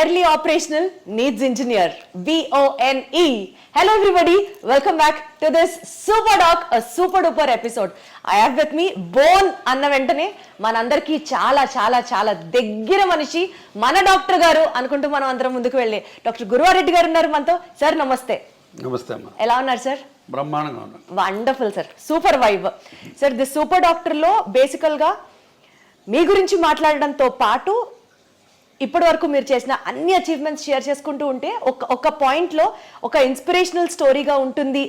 barely operational needs engineer, BONE. Hello everybody, welcome back to this super doc, a super duper episode. I have with me bone అన్న వెంటనే మనందరికీ చాలా చాలా చాలా దగ్గర మనిషి మన డాక్టర్ గారు అనుకుంటూ మనం అందరం ముందుకు వెళ్ళే డాక్టర్ గురువారెడ్డి గారు ఉన్నారు మనతో. సార్ నమస్తే. నమస్తే అమ్మా. ఎలా ఉన్నారు సార్? బ్రహ్మాండంగా ఉన్నాను. Wonderful sir, super vibe. Sir the super డాక్టర్లో బేసికల్గా మీ గురించి మాట్లాడడంతో పాటు ఇప్పటి వరకు మీరు చేసిన అన్ని అచీవ్మెంట్స్ షేర్ చేసుకుంటూ ఉంటే ఒక పాయింట్లో ఒక ఇన్స్పిరేషనల్ స్టోరీగా ఉంటుంది.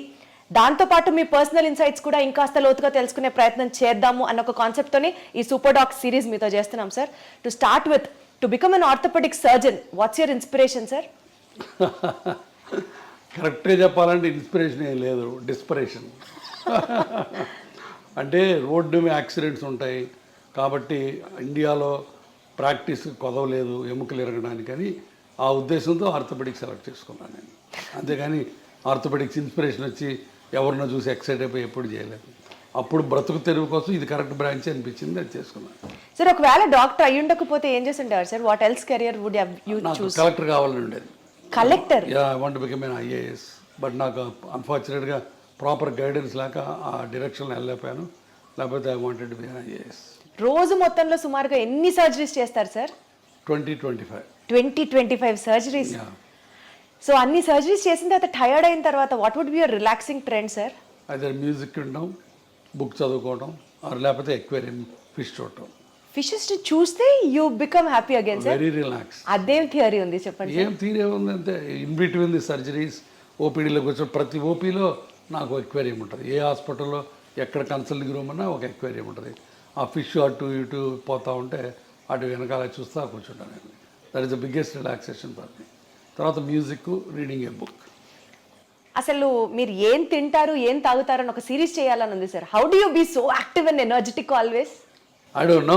దాంతోపాటు మీ పర్సనల్ ఇన్సైట్స్ కూడా ఇంకాస్త లోతుగా తెలుసుకునే ప్రయత్నం చేద్దాము అన్న ఒక కాన్సెప్ట్తోనే ఈ సూపర్ డాక్ సిరీస్ మీతో చేస్తున్నాం sir. To start with, to become an orthopedic surgeon, what's your inspiration sir? కరెక్ట్గా చెప్పాలంటే ఇన్స్పిరేషన్ ఏం లేదు, డిస్పరేషన్. అంటే రోడ్డు మీద యాక్సిడెంట్స్ ఉంటాయి కాబట్టి ఇండియాలో ప్రాక్టీస్ కొదవలేదు ఎముకలు ఎరగడానికి అని ఆ ఉద్దేశంతో ఆర్థోపెడిక్స్ సెలెక్ట్ చేసుకున్నాను నేను. అంతేగాని ఆర్థోపెడిక్స్ ఇన్స్పిరేషన్ వచ్చి ఎవరినో చూసి ఎక్సైట్ అయిపోయి ఎప్పుడు చేయలేదు. అప్పుడు బ్రతుకు తెరువు కోసం ఇది కరెక్ట్ బ్రాంచ్ అనిపించింది, అది చేసుకున్నాను. సార్ ఒకవేళ డాక్టర్ అయ్యి ఉండకపోతే ఏం చేసి ఉంటారు sir? What else career would you choose? Collector కావాలని ఉండేది. Collector? Yeah, I want to become an IAS. But నాకు అన్ఫార్చునేట్గా ప్రాపర్ గైడెన్స్ లేక ఆ డైరెక్షన్లో వెళ్ళలేకపోయాను. లేకపోతే I wanted to be an IAS. రోజు మొత్తంలో సుమారుగా ఎన్ని సర్జరీస్ చేస్తారు సార్? 20-25 సర్జరీస్. సో అన్ని సర్జరీస్ చేసిన తర్వాత టైర్డ్ అయిన తర్వాత what would be your relaxing trend sir? అదే మ్యూజిక్ వినడం, బుక్ చదువుకోవడం, లేకపోతే ఎక్వేరియం ఫిష్ చూడటం. ఫిషెస్ చూస్తే you become happy again sir? Very relax. అదేం థియరీ ఉంది చెప్పండి? ఏం థియరీ ఉంది అంటే ఇన్ బిట్వీన్ ది సర్జరీస్ ఓపీడీలోకి వచ్చి ప్రతి ఓపీలో నాకు ఎక్వేరియం ఉంటుంది. ఏ హాస్పిటల్లో ఎక్కడ కన్సల్టింగ్ రూమ్ అన్నా ఒక ఎక్వేరియం ఉంటుంది. ఆ ఫిష్ అటు ఇటు పోతూ ఉంటే అటు వెనకాల చూస్తా కూర్చుంటాను నేను. That is the biggest relaxation for me. తర్వాత మ్యూజిక్, రీడింగ్ ఏ బుక్. అసలు మీరు ఏం తింటారు, ఏం తాగుతారు అని ఒక సిరీస్ చేయాలని ఉంది sir. How do you be so active and energetic always? I don't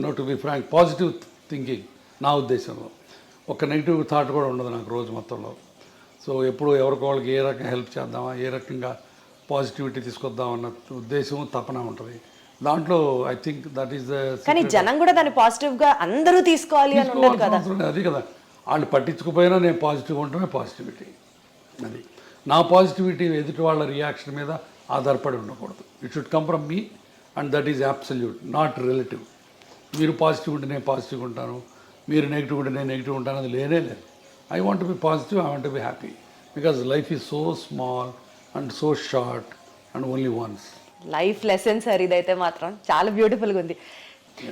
know to be frank. Positive thinking నా ఉద్దేశంలో. ఒక నెగిటివ్ థాట్ కూడా ఉండదు నాకు రోజు మొత్తంలో. సో ఎప్పుడు ఎవరికి వాళ్ళకి ఏ రకంగా హెల్ప్ చేద్దామా, ఏ రకంగా పాజిటివిటీ తీసుకొద్దామన్న ఉద్దేశం, తపన ఉంటుంది దాంట్లో. I think that is the. కానీ జనం కూడా దాన్ని పాజిటివ్గా అందరూ తీసుకోవాలి అని ఉండదు కదా. అది కదా, వాళ్ళు పట్టించుకుపోయినా నేను పాజిటివ్గా ఉండటమే పాజిటివిటీ. అది నా పాజిటివిటీ ఎదుటి వాళ్ళ రియాక్షన్ మీద ఆధారపడి ఉండకూడదు. It should come from me and that is absolute, not relative. మీరు పాజిటివ్ ఉంటే నేను పాజిటివ్గా ఉంటాను, మీరు నెగిటివ్ ఉంటే నేను నెగిటివ్ ఉంటాను, అది లేనే లేదు. I want to be positive, I want to be happy because life is so small and so short and only once. Life lesson sir ఇదైతే మాత్రం చాలా బ్యూటిఫుల్గా ఉంది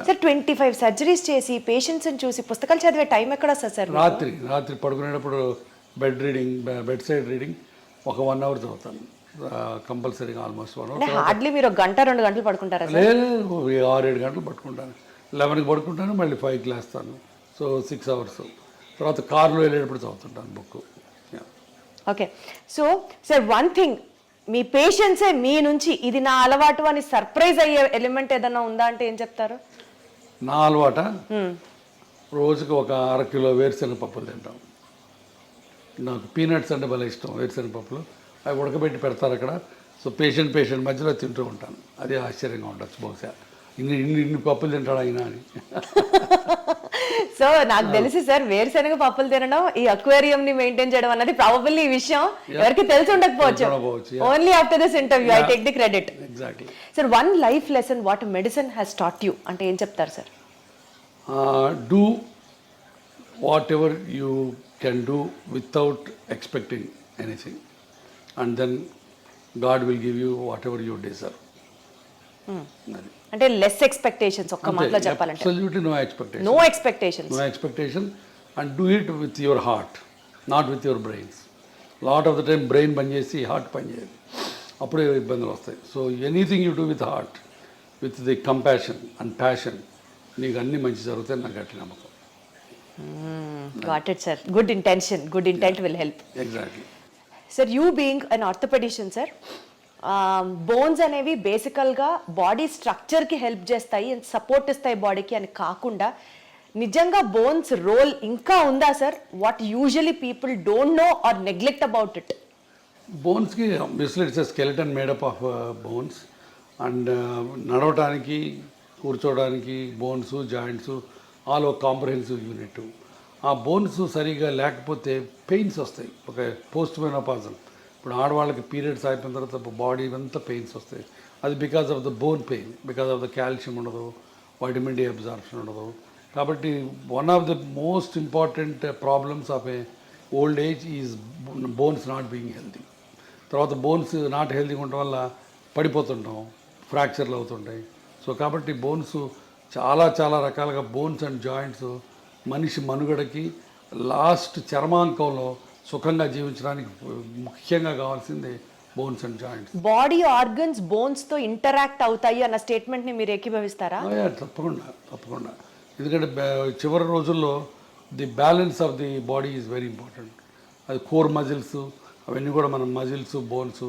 సార్. 25 సర్జరీస్ చేసి పేషెంట్స్ని చూసి పుస్తకాలు చదివే టైం ఎక్కడ వస్తుంది సార్? రాత్రి పడుకునేటప్పుడు బెడ్ సైడ్ రీడింగ్ ఒక 1 hour చదువుతాను కంపల్సరీగా. Almost 1 hour. హార్డ్లీ మీరు 1-2 గంటలు పడుకుంటారా? లేదు, 6-7 గంటలు పడుకుంటాను. 11కి పడుకుంటాను, మళ్ళీ 5కి లేస్తాను. So 6 hours. తర్వాత కార్లో వెళ్ళేటప్పుడు చదువుతుంటాను book. Okay. So sir one thing, మీ పేషెంట్సే మీ నుంచి ఇది నా అలవాటు అని సర్ప్రైజ్ అయ్యే ఎలిమెంట్ ఏదన్నా ఉందా అంటే ఏం చెప్తారు? నా అలవాట, రోజుకి ఒక 1/2 కిలో వేరుశనగ పప్పులు తింటాం. నాకు పీనట్స్ అంటే భలే ఇష్టం. వేరుశనగ పప్పులు అవి ఉడకబెట్టి పెడతారు అక్కడ. సో పేషెంట్ మధ్యలో తింటూ ఉంటాను. అదే ఆశ్చర్యంగా ఉండొచ్చు బహుశా, ఇన్ని పప్పులు తింటాడు అయినా అని. సో నాకు తెలిసి సార్ వేరుశనగ పప్పులు తినడం, ఈ అక్వేరియం ని మెయింటైన్ చేయడం అన్నది ప్రాబబ్లీ ఈ విషయం ఎవరికి తెలిసి ఉండకపోవచ్చు. Only after this interview I take the credit. Exactly. Sir one life lesson what medicine has taught you అంటే ఏం చెప్తారు సార్? Do whatever you can do without expecting anything and then God will give you whatever you deserve. అంటే less expectations, ఒక్క మాటలో చెప్పాలంటే absolutely no expectation and do it with your heart, not with your brains. Lot of the time brain పనిచేసి heart పనిచేయదు, అప్పుడే ఇబ్బందులు వస్తాయి. So anything you do with heart, with the compassion and passion, నీకు అన్ని మంచి జరుగుతాయి. నాకు గట్టి నమ్మకం. Got it sir. Good intent will help. Exactly. Sir you being an orthopedician sir, bones అనేవి బేసికల్గా బాడీ స్ట్రక్చర్కి హెల్ప్ చేస్తాయి అండ్ సపోర్ట్ ఇస్తాయి బాడీకి అని కాకుండా నిజంగా బోన్స్ రోల్ ఇంకా ఉందా sir? What usually people don't know or neglect about it? బోన్స్కి basically it's skeleton made up of bones and నడవటానికి, కూర్చోవడానికి బోన్స్, జాయింట్స్ ఆల్ ఒక కాంప్రహెన్సివ్ యూనిట్. ఆ బోన్స్ సరిగా లేకపోతే పెయిన్స్ వస్తాయి. ఒక పోస్ట్ మెనోపాజల్, ఇప్పుడు ఆడవాళ్ళకి పీరియడ్స్ అయిపోయిన తర్వాత బాడీ అంతా పెయిన్స్ వస్తాయి. అది because of the bone pain, because of the calcium ఉండదు, వైటమిన్ డి అబ్జార్ప్షన్ ఉండదు. కాబట్టి one of the most important problems of A old age is bones not being healthy. తర్వాత బోన్స్ నాట్ హెల్తీగా ఉండటం వల్ల పడిపోతుంటాం, ఫ్రాక్చర్లు అవుతుంటాయి. సో కాబట్టి బోన్స్ చాలా చాలా రకాలుగా బోన్స్ అండ్ జాయింట్స్ మనిషి మనుగడకి లాస్ట్ చర్మాంకంలో సుఖంగా జీవించడానికి ముఖ్యంగా కావాల్సింది bones and joints. Body organs bones తో ఇంటరాక్ట్ అవుతాయి అన్న స్టేట్మెంట్ ని మీరు ఏకీభవిస్తారా? తప్పకుండా. ఎందుకంటే చివరి రోజుల్లో the balance of the body is very important. అది కోర్ మజిల్స్ అవన్నీ కూడా మన మజిల్స్ బోన్స్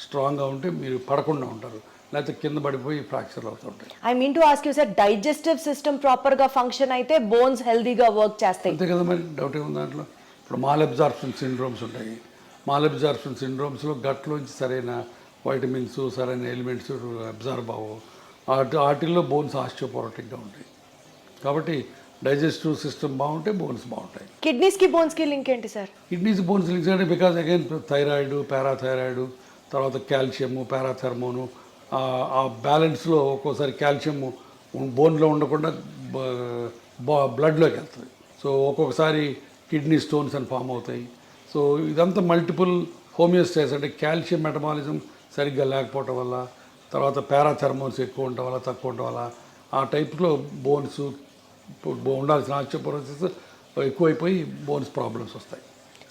స్ట్రాంగ్గా ఉంటే మీరు పడకుండా ఉంటారు, లేకపోతే కింద పడిపోయి ఫ్రాక్చర్లు అవుతుంటాయి. I mean to ask you sir, digestive system ప్రాపర్గా ఫంక్షన్ అయితే బోన్స్ హెల్దీగా వర్క్ చేస్తాయి. అంతే కదా, మరి డౌట్ ఏముంది దాంట్లో. ఇప్పుడు మాల్ అబ్జార్ప్షన్ సిండ్రోమ్స్ ఉంటాయి. మాల్ అబ్జార్ప్షన్ సిండ్రోమ్స్లో గట్లోంచి సరైన వైటమిన్స్ సరైన ఎలిమెంట్స్ అబ్జార్బ్ అవ్వవు. వాటిల్లో బోన్స్ ఆస్టియోపోరోటిక్గా ఉంటాయి. కాబట్టి డైజెస్టివ్ సిస్టమ్ బాగుంటే బోన్స్ బాగుంటాయి. కిడ్నీస్కి బోన్స్కి లింక్ ఏంటి సార్? కిడ్నీస్ బోన్స్ లింక్స్ అంటే బికాజ్ అగైన్ థైరాయిడ్, పారాథైరాయిడ్, తర్వాత కాల్షియము, పారాథర్మోను, ఆ బ్యాలెన్స్లో ఒక్కోసారి కాల్షియం బోన్లో ఉండకుండా బ్లడ్లోకి వెళ్తుంది. సో ఒక్కొక్కసారి కిడ్నీ స్టోన్స్ అని ఫామ్ అవుతాయి. సో ఇదంతా మల్టిపుల్ హోమియోస్టాసిస్, అంటే కాల్షియం మెటబాలిజం సరిగ్గా లేకపోవటం వల్ల, తర్వాత పారాథర్మోన్స్ ఎక్కువ ఉండటం వల్ల తక్కువ ఉండటం వల్ల ఆ టైప్లో బోన్స్ ఉండాల్సిన ఆస్టియోపోరోసిస్ ఎక్కువైపోయి బోన్స్ ప్రాబ్లమ్స్ వస్తాయి.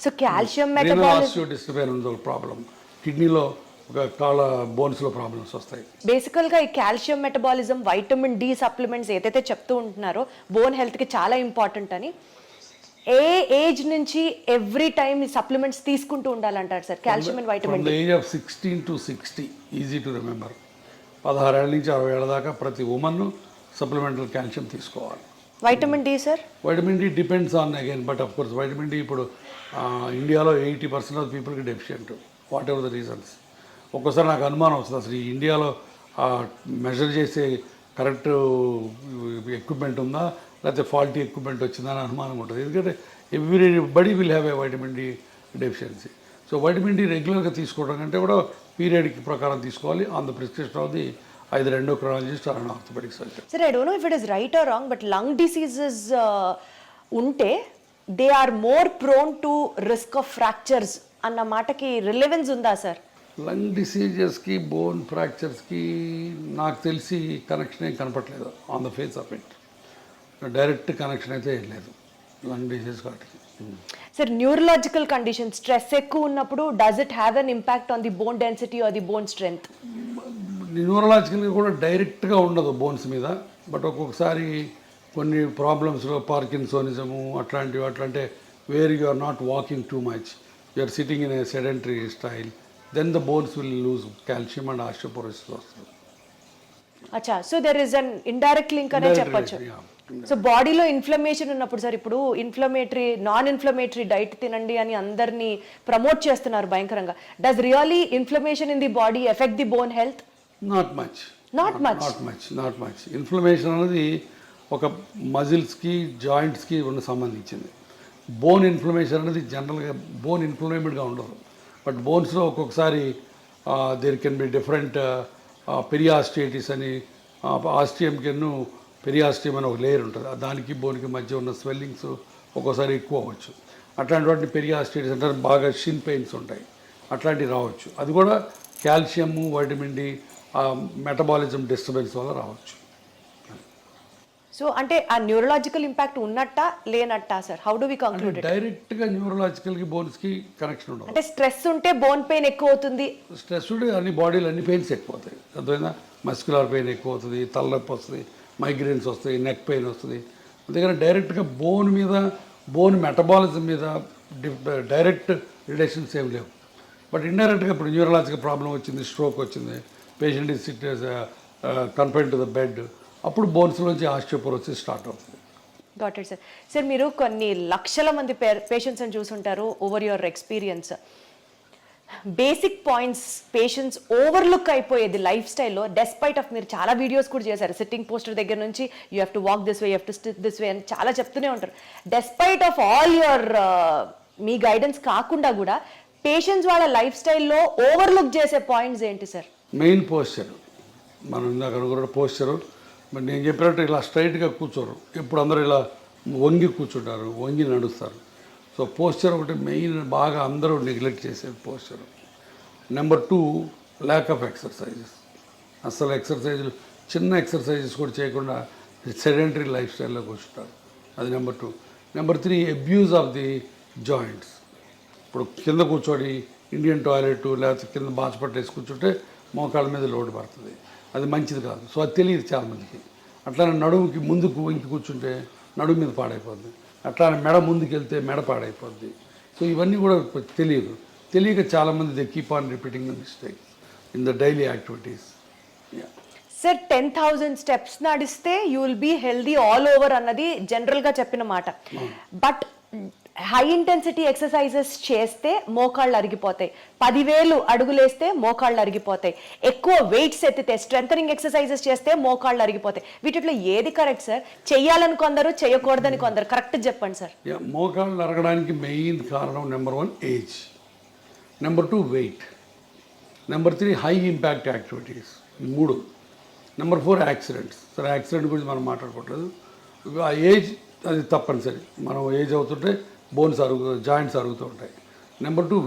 సో కాల్షియం ఆస్టియోడిస్ట్రోఫీ ఉంది ఒక ప్రాబ్లం, కిడ్నీలో ఒక కాళ్ళ బోన్స్లో ప్రాబ్లమ్స్ వస్తాయి. బేసికల్గా ఈ calcium metabolism, vitamin D supplements ఏదైతే చెప్తూ ఉంటున్నారో బోన్ హెల్త్కి చాలా ఇంపార్టెంట్ అని, ఏ ఏజ్ నుంచి ఎవ్రీ టైమ్ ఈ సప్లిమెంట్స్ తీసుకుంటూ ఉండాలంటారు sir calcium and vitamin D? Age of 16 to 60, easy to remember. 16 ఏళ్ళ నుంచి 60 ఏళ్ళ దాకా ప్రతి ఉమెన్ సప్లిమెంటల్ కాల్షియం తీసుకోవాలి. Vitamin D sir? Vitamin D depends on again, but of course vitamin D ఇప్పుడు ఇండియాలో 80% ఆఫ్ పీపుల్కి deficient, what ever the reasons. ఒక్కోసారి నాకు అనుమానం వస్తుంది, అసలు ఈ ఇండియాలో మెజర్ చేసే కరెక్ట్ ఎక్విప్మెంట్ ఉందా, లేకపోతే ఫాల్టీ ఎక్విప్మెంట్ వచ్చిందా అని అనుమానం ఉంటుంది. ఎందుకంటే everybody will have a vitamin D deficiency. So vitamin D రెగ్యులర్గా తీసుకోవడం కంటే కూడా పీరియడ్కి ప్రకారం తీసుకోవాలి, on the prescription of the either endocrinologist or an orthopedic surgeon. Sir, I don't know if it is right or wrong, but lung diseases unte they are more prone to risk of fractures anna mataki relevance unda sir? Lung డిసీజెస్కి bone ఫ్రాక్చర్స్కి నాకు తెలిసి connection ఏం కనపట్లేదు on the face of it. Direct connection అయితే ఏం లేదు lung disease వాటికి. సార్, న్యూరలాజికల్ కండిషన్ స్ట్రెస్ ఎక్కువ ఉన్నప్పుడు does it have an impact on the bone density or the bone strength? న్యూరలాజికల్గా కూడా డైరెక్ట్గా ఉండదు బోన్స్ మీద, బట్ ఒక్కొక్కసారి కొన్ని ప్రాబ్లమ్స్లో పార్కిన్సోనిజము అట్లాంటివి, అట్లంటే where you are not walking too much, you are sitting in a sedentary style, then the bones will lose calcium and osteoporosis వస్తుంది. అచ్చా, so there is an indirect link అనే చెప్పొచ్చు. సో బాడీలో ఇన్ఫ్లమేషన్ ఉన్నప్పుడు sir, ఇప్పుడు non inflammatory diet తినండి అని అందరినీ ప్రమోట్ చేస్తున్నారు భయంకరంగా. Does really inflammation in the body effect the bone health? Not much. Inflammation అనేది ఒక మజిల్స్కి జాయింట్స్కి సంబంధించింది. బోన్ ఇన్ఫ్లమేషన్ అనేది జనరల్గా బోన్ ఇన్ఫ్లమేటెడ్గా ఉండదు, బట్ బోన్స్లో ఒక్కొక్కసారి దేర్ కెన్ బి డిఫరెంట్ పెరియాస్టైటిస్ అని, ఆస్టియంకెన్ను పెరియాస్టియం అని ఒక లేయర్ ఉంటుంది, దానికి బోన్కి మధ్య ఉన్న స్వెల్లింగ్స్ ఒక్కోసారి ఎక్కువ అవ్వచ్చు. అట్లాంటి వాటిని పెరియాస్టైటిస్ అంటే బాగా షిన్ పెయిన్స్ ఉంటాయి, అట్లాంటివి రావచ్చు. అది కూడా calcium, vitamin D, metabolism disturbance వల్ల రావచ్చు. సో అంటే ఆ న్యూరలాజికల్ ఇంపాక్ట్ ఉన్నట్టా లేనట్టా sir? How do we conclude it? డైరెక్ట్గా న్యూరలాజికల్కి బోన్స్కి కనెక్షన్ ఉండదు. అంటే స్ట్రెస్ ఉంటే బోన్ పెయిన్ ఎక్కువ అవుతుంది, స్ట్రెస్ ఉంటే అన్ని బాడీలో అన్ని పెయిన్స్ ఎక్కువ అవుతాయి. అర్థమైందా? మస్క్యులర్ పెయిన్ ఎక్కువ అవుతుంది, తలనొప్పి వస్తుంది, మైగ్రేన్స్ వస్తాయి, నెక్ పెయిన్ వస్తుంది. అందుకని డైరెక్ట్గా బోన్ మీద, బోన్ మెటబాలిజం మీద డైరెక్ట్ రిలేషన్స్ ఏమి లేవు. బట్ ఇండైరెక్ట్గా ఇప్పుడు న్యూరలాజికల్ ప్రాబ్లం వచ్చింది, స్ట్రోక్ వచ్చింది, patient is SIT confined to the bed, అప్పుడు బోన్స్లోంచి ఆస్టియోపోరోసిస్ స్టార్ట్ అవుతుంది. Got it sir. సార్, మీరు కొన్ని లక్షల మంది పేషెంట్స్ని చూసుంటారు over your experience. Basic points patients overlook అయిపోయేది లైఫ్ స్టైల్లో, డెస్పైట్ ఆఫ్ మీరు చాలా వీడియోస్ కూడా చేశారు, సిట్టింగ్ పోస్టర్ దగ్గర నుంచి you have to walk this way, you have to SIT this way అని చాలా చెప్తూనే ఉంటారు. Despite of all your me guidance కాకుండా కూడా పేషెంట్స్ వాళ్ళ లైఫ్ స్టైల్లో ఓవర్లుక్ చేసే పాయింట్స్ ఏంటి సార్? మెయిన్ పోస్చర్, మనం ఇందాక అనుకున్న పోస్చరు. మరి నేను చెప్పినట్టు ఇలా స్ట్రైట్గా కూర్చోరు, ఇప్పుడు అందరూ ఇలా వంగి కూర్చుంటారు, వంగి నడుస్తారు. సో పోస్చర్ ఒకటి మెయిన్, బాగా అందరూ నెగ్లెక్ట్ చేసేది posture. Number 2, lack of exercises. అసలు ఎక్సర్సైజులు, చిన్న ఎక్సర్సైజెస్ కూడా చేయకుండా సెడెంటరీ లైఫ్ స్టైల్లో కూర్చుంటారు. అది number 2. Number 3, abuse of the joints. ఇప్పుడు కింద కూర్చొని ఇండియన్ టాయిలెట్ లేకపోతే కింద బాచపట్టు వేసి కూర్చుంటే మోకాళ్ళ మీద లోటు పడుతుంది, అది మంచిది కాదు. సో అది తెలియదు చాలామందికి. అట్లానే నడుముకి ముందుకు వంకి కూర్చుంటే నడుము మీద పాడైపోద్ది, అట్లానే మెడ ముందుకు వెళ్తే మెడ పాడైపోద్ది. సో ఇవన్నీ కూడా తెలియక చాలామంది they keep on repeating the mistake in the daily activities. Sir 10,000 steps నడిస్తే you will be healthy all over అన్నది జనరల్గా చెప్పిన మాట. బట్ హై ఇంటెన్సిటీ ఎక్సర్సైజెస్ చేస్తే మోకాళ్ళు అరిగిపోతాయి, 10,000 అడుగులేస్తే మోకాళ్ళు అరిగిపోతాయి, ఎక్కువ వెయిట్స్ ఎత్తితే స్ట్రెంథనింగ్ ఎక్సర్సైజెస్ చేస్తే మోకాళ్ళు అరిగిపోతాయి. వీటిలో ఏది కరెక్ట్ సార్? చెయ్యాలని కొందరు, చేయకూడదని కొందరు, కరెక్ట్ చెప్పండి సార్. మోకాళ్ళు అరగడానికి మెయిన్ కారణం number 1 age, number 2 weight, number 3 high impact activities, 3. Number 4 accidents. సరే యాక్సిడెంట్ గురించి మనం మాట్లాడుకోవట్లేదు, ఆ ఏజ్ అది తప్పనిసరి. మనం ఏజ్ అవుతుంటే జాయింట్స్ అరుగుతూ ఉంటాయి. Number 2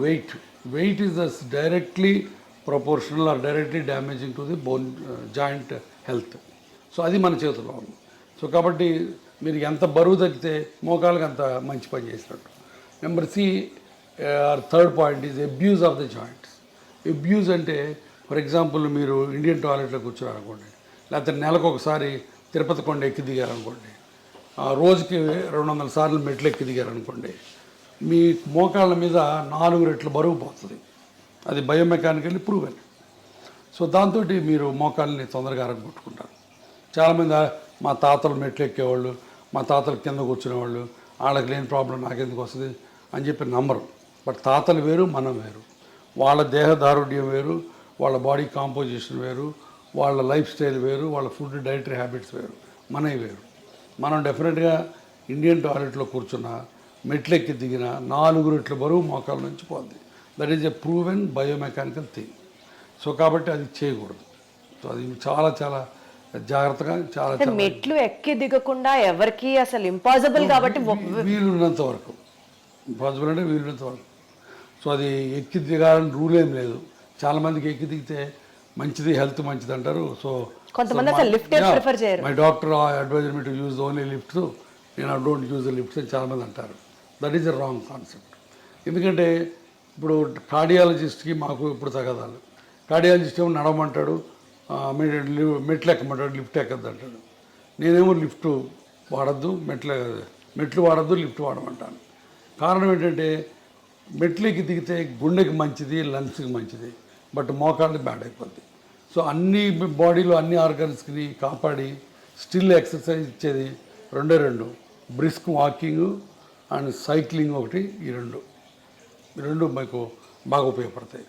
weight is directly proportional or directly damaging to the bone joint health. So అది మన చేతిలో ఉంది. సో కాబట్టి మీరు ఎంత బరువు తగ్గితే మోకాళ్ళకి అంత మంచి పని చేసినట్టు. Number 3 point is abuse of the joints. Abuse అంటే ఫర్ ఎగ్జాంపుల్ మీరు ఇండియన్ టాయిలెట్లో కూర్చున్నారనుకోండి, లేకపోతే నెలకు ఒకసారి తిరుపతి కొండ ఎక్కి దిగారనుకోండి, రోజుకి 200 సార్లు మెట్లు ఎక్కి దిగారనుకోండి, మీ మోకాళ్ళ మీద 4 రెట్లు బరువు పోతుంది. అది బయోమెకానికల్లీ ప్రూవెన్. సో దాంతో మీరు మోకాళ్ళని తొందరగా అరగొట్టుకుంటారు. చాలామంది మా తాతలు మెట్లు ఎక్కేవాళ్ళు, మా తాతలు కింద కూర్చునేవాళ్ళు, వాళ్ళకి లేని ప్రాబ్లం నాకెందుకు వస్తుంది అని చెప్పి నమ్మరు. బట్ తాతలు వేరు, మనం వేరు. వాళ్ళ దేహదారుఢ్యం వేరు, వాళ్ళ బాడీ కాంపోజిషన్ వేరు, వాళ్ళ లైఫ్ స్టైల్ వేరు, వాళ్ళ ఫుడ్ డైటరీ హ్యాబిట్స్ వేరు, మనవి వేరు. మనం డెఫినెట్గా ఇండియన్ టాయిలెట్లో కూర్చున్న, మెట్లెక్కి దిగిన 4 రెట్ల బరువు మోకాళ్ళ నుంచి పోద్ది. That is a proven biomechanical thing. So కాబట్టి అది చేయకూడదు. సో అది చాలా చాలా జాగ్రత్తగా, చాలా మెట్లు ఎక్కి దిగకుండా ఎవరికి అసలు ఇంపాసిబుల్ కాబట్టి వీలున్నంత వరకు, ఇంపాసిబుల్ అంటే వీలున్నంత వరకు. సో అది ఎక్కి దిగాలని రూల్ ఏం లేదు. చాలామందికి ఎక్కి దిగితే మంచిది, హెల్త్ మంచిది అంటారు. సో కొంతమంది అసలు లిఫ్ట్ ప్రిఫర్ చేయరు. My doctor advised me to use only lifts, నేను డోంట్ యూజ్ ద లిఫ్ట్స్ అని చాలామంది అంటారు. That is a wrong concept. ఎందుకంటే ఇప్పుడు కార్డియాలజిస్ట్కి మాకు ఇప్పుడు తగదాలు. కార్డియాలజిస్ట్ ఏమో నడవమంటాడు, మెట్లు ఎక్కమంటాడు, లిఫ్ట్ ఎక్కద్దు అంటాడు. నేనేమో లిఫ్ట్ వాడద్దు, మెట్లు వాడద్దు, లిఫ్ట్ వాడమంటాను. కారణం ఏంటంటే మెట్లకి దిగితే గుండెకి మంచిది, లంగ్స్కి మంచిది, బట్ మోకాళ్ళు బ్యాడ్ అయిపోద్ది. సో అన్ని బాడీలో అన్ని ఆర్గన్స్ని కాపాడి స్టిల్ ఎక్సర్సైజ్ ఇచ్చేది 2 బ్రిస్క్ వాకింగ్ అండ్ సైక్లింగ్ ఒకటి. ఈ రెండు మీకు బాగా ఉపయోగపడతాయి.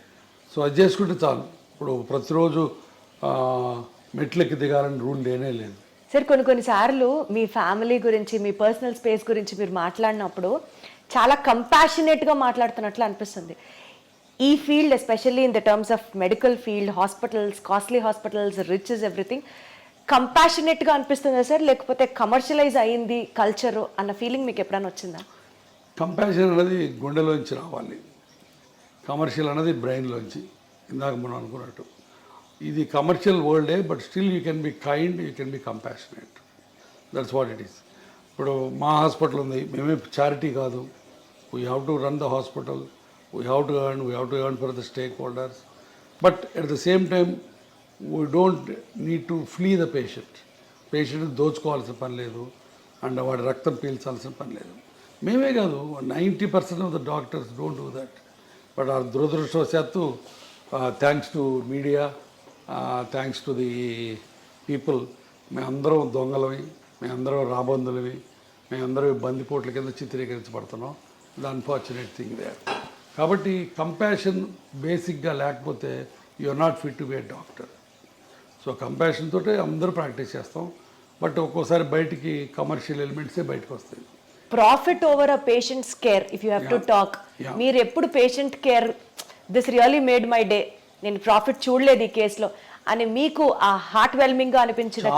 సో అది చేసుకుంటే చాలు. ఇప్పుడు ప్రతిరోజు మెట్లెక్కి దిగాలని రూల్ లేనే లేదు. సార్ కొన్నిసార్లు మీ ఫ్యామిలీ గురించి, మీ పర్సనల్ స్పేస్ గురించి మీరు మాట్లాడినప్పుడు చాలా కంపాషనేట్గా మాట్లాడుతున్నట్లు అనిపిస్తుంది. ఈ field especially in the terms of medical field, hospitals, costly hospitals, rich is everything, కంపాషనేట్గా అనిపిస్తుందా సార్, లేకపోతే కమర్షియలైజ్ అయ్యింది కల్చరు అన్న ఫీలింగ్ మీకు ఎప్పుడైనా వచ్చిందా? కంపాషన్ అనేది గుండెలోంచి రావాలి, కమర్షియల్ అనేది బ్రెయిన్లోంచి. ఇందాక మనం అనుకున్నట్టు ఇది కమర్షియల్ వరల్డే, but still you can be kind, you can be compassionate. That's what it is. ఇప్పుడు మా హాస్పిటల్ ఉంది, మేమే చారిటీ కాదు. We have to run the hospital, we have to earn for the stakeholders, but at the same time we don't need to flee the patient దోచుకోవాల్సిన పని లేదు, and వాడి రక్తం పీల్చాల్సిన పని లేదు. మేమే కాదు, 90% of the doctors don't do that. But ఆ దురదృష్టవశాత్తు thanks to media, thanks to the people, మేమందరం దొంగలవి, మేమందరం రాబందులవి, మేమందరం బందిపోట్ల కింద చిత్రీకరించబడుతున్నాం. The unfortunate thing they. కాబట్టి కంపాషన్ బేసిక్గా లేకపోతే you are not fit to be a doctor. So compassion తోటే అందరూ ప్రాక్టీస్ చేస్తాం, బట్ ఒక్కోసారి బయటికి కమర్షియల్ ఎలిమెంట్సే బయటకు వస్తాయి. Profit over a patients care if you have to talk, మీరు ఎప్పుడు patient care this really made my day, నేను ప్రాఫిట్ చూడలేదు ఈ కేసులో అని మీకు ఆ హార్ట్ వెల్మింగ్గా అనిపించిన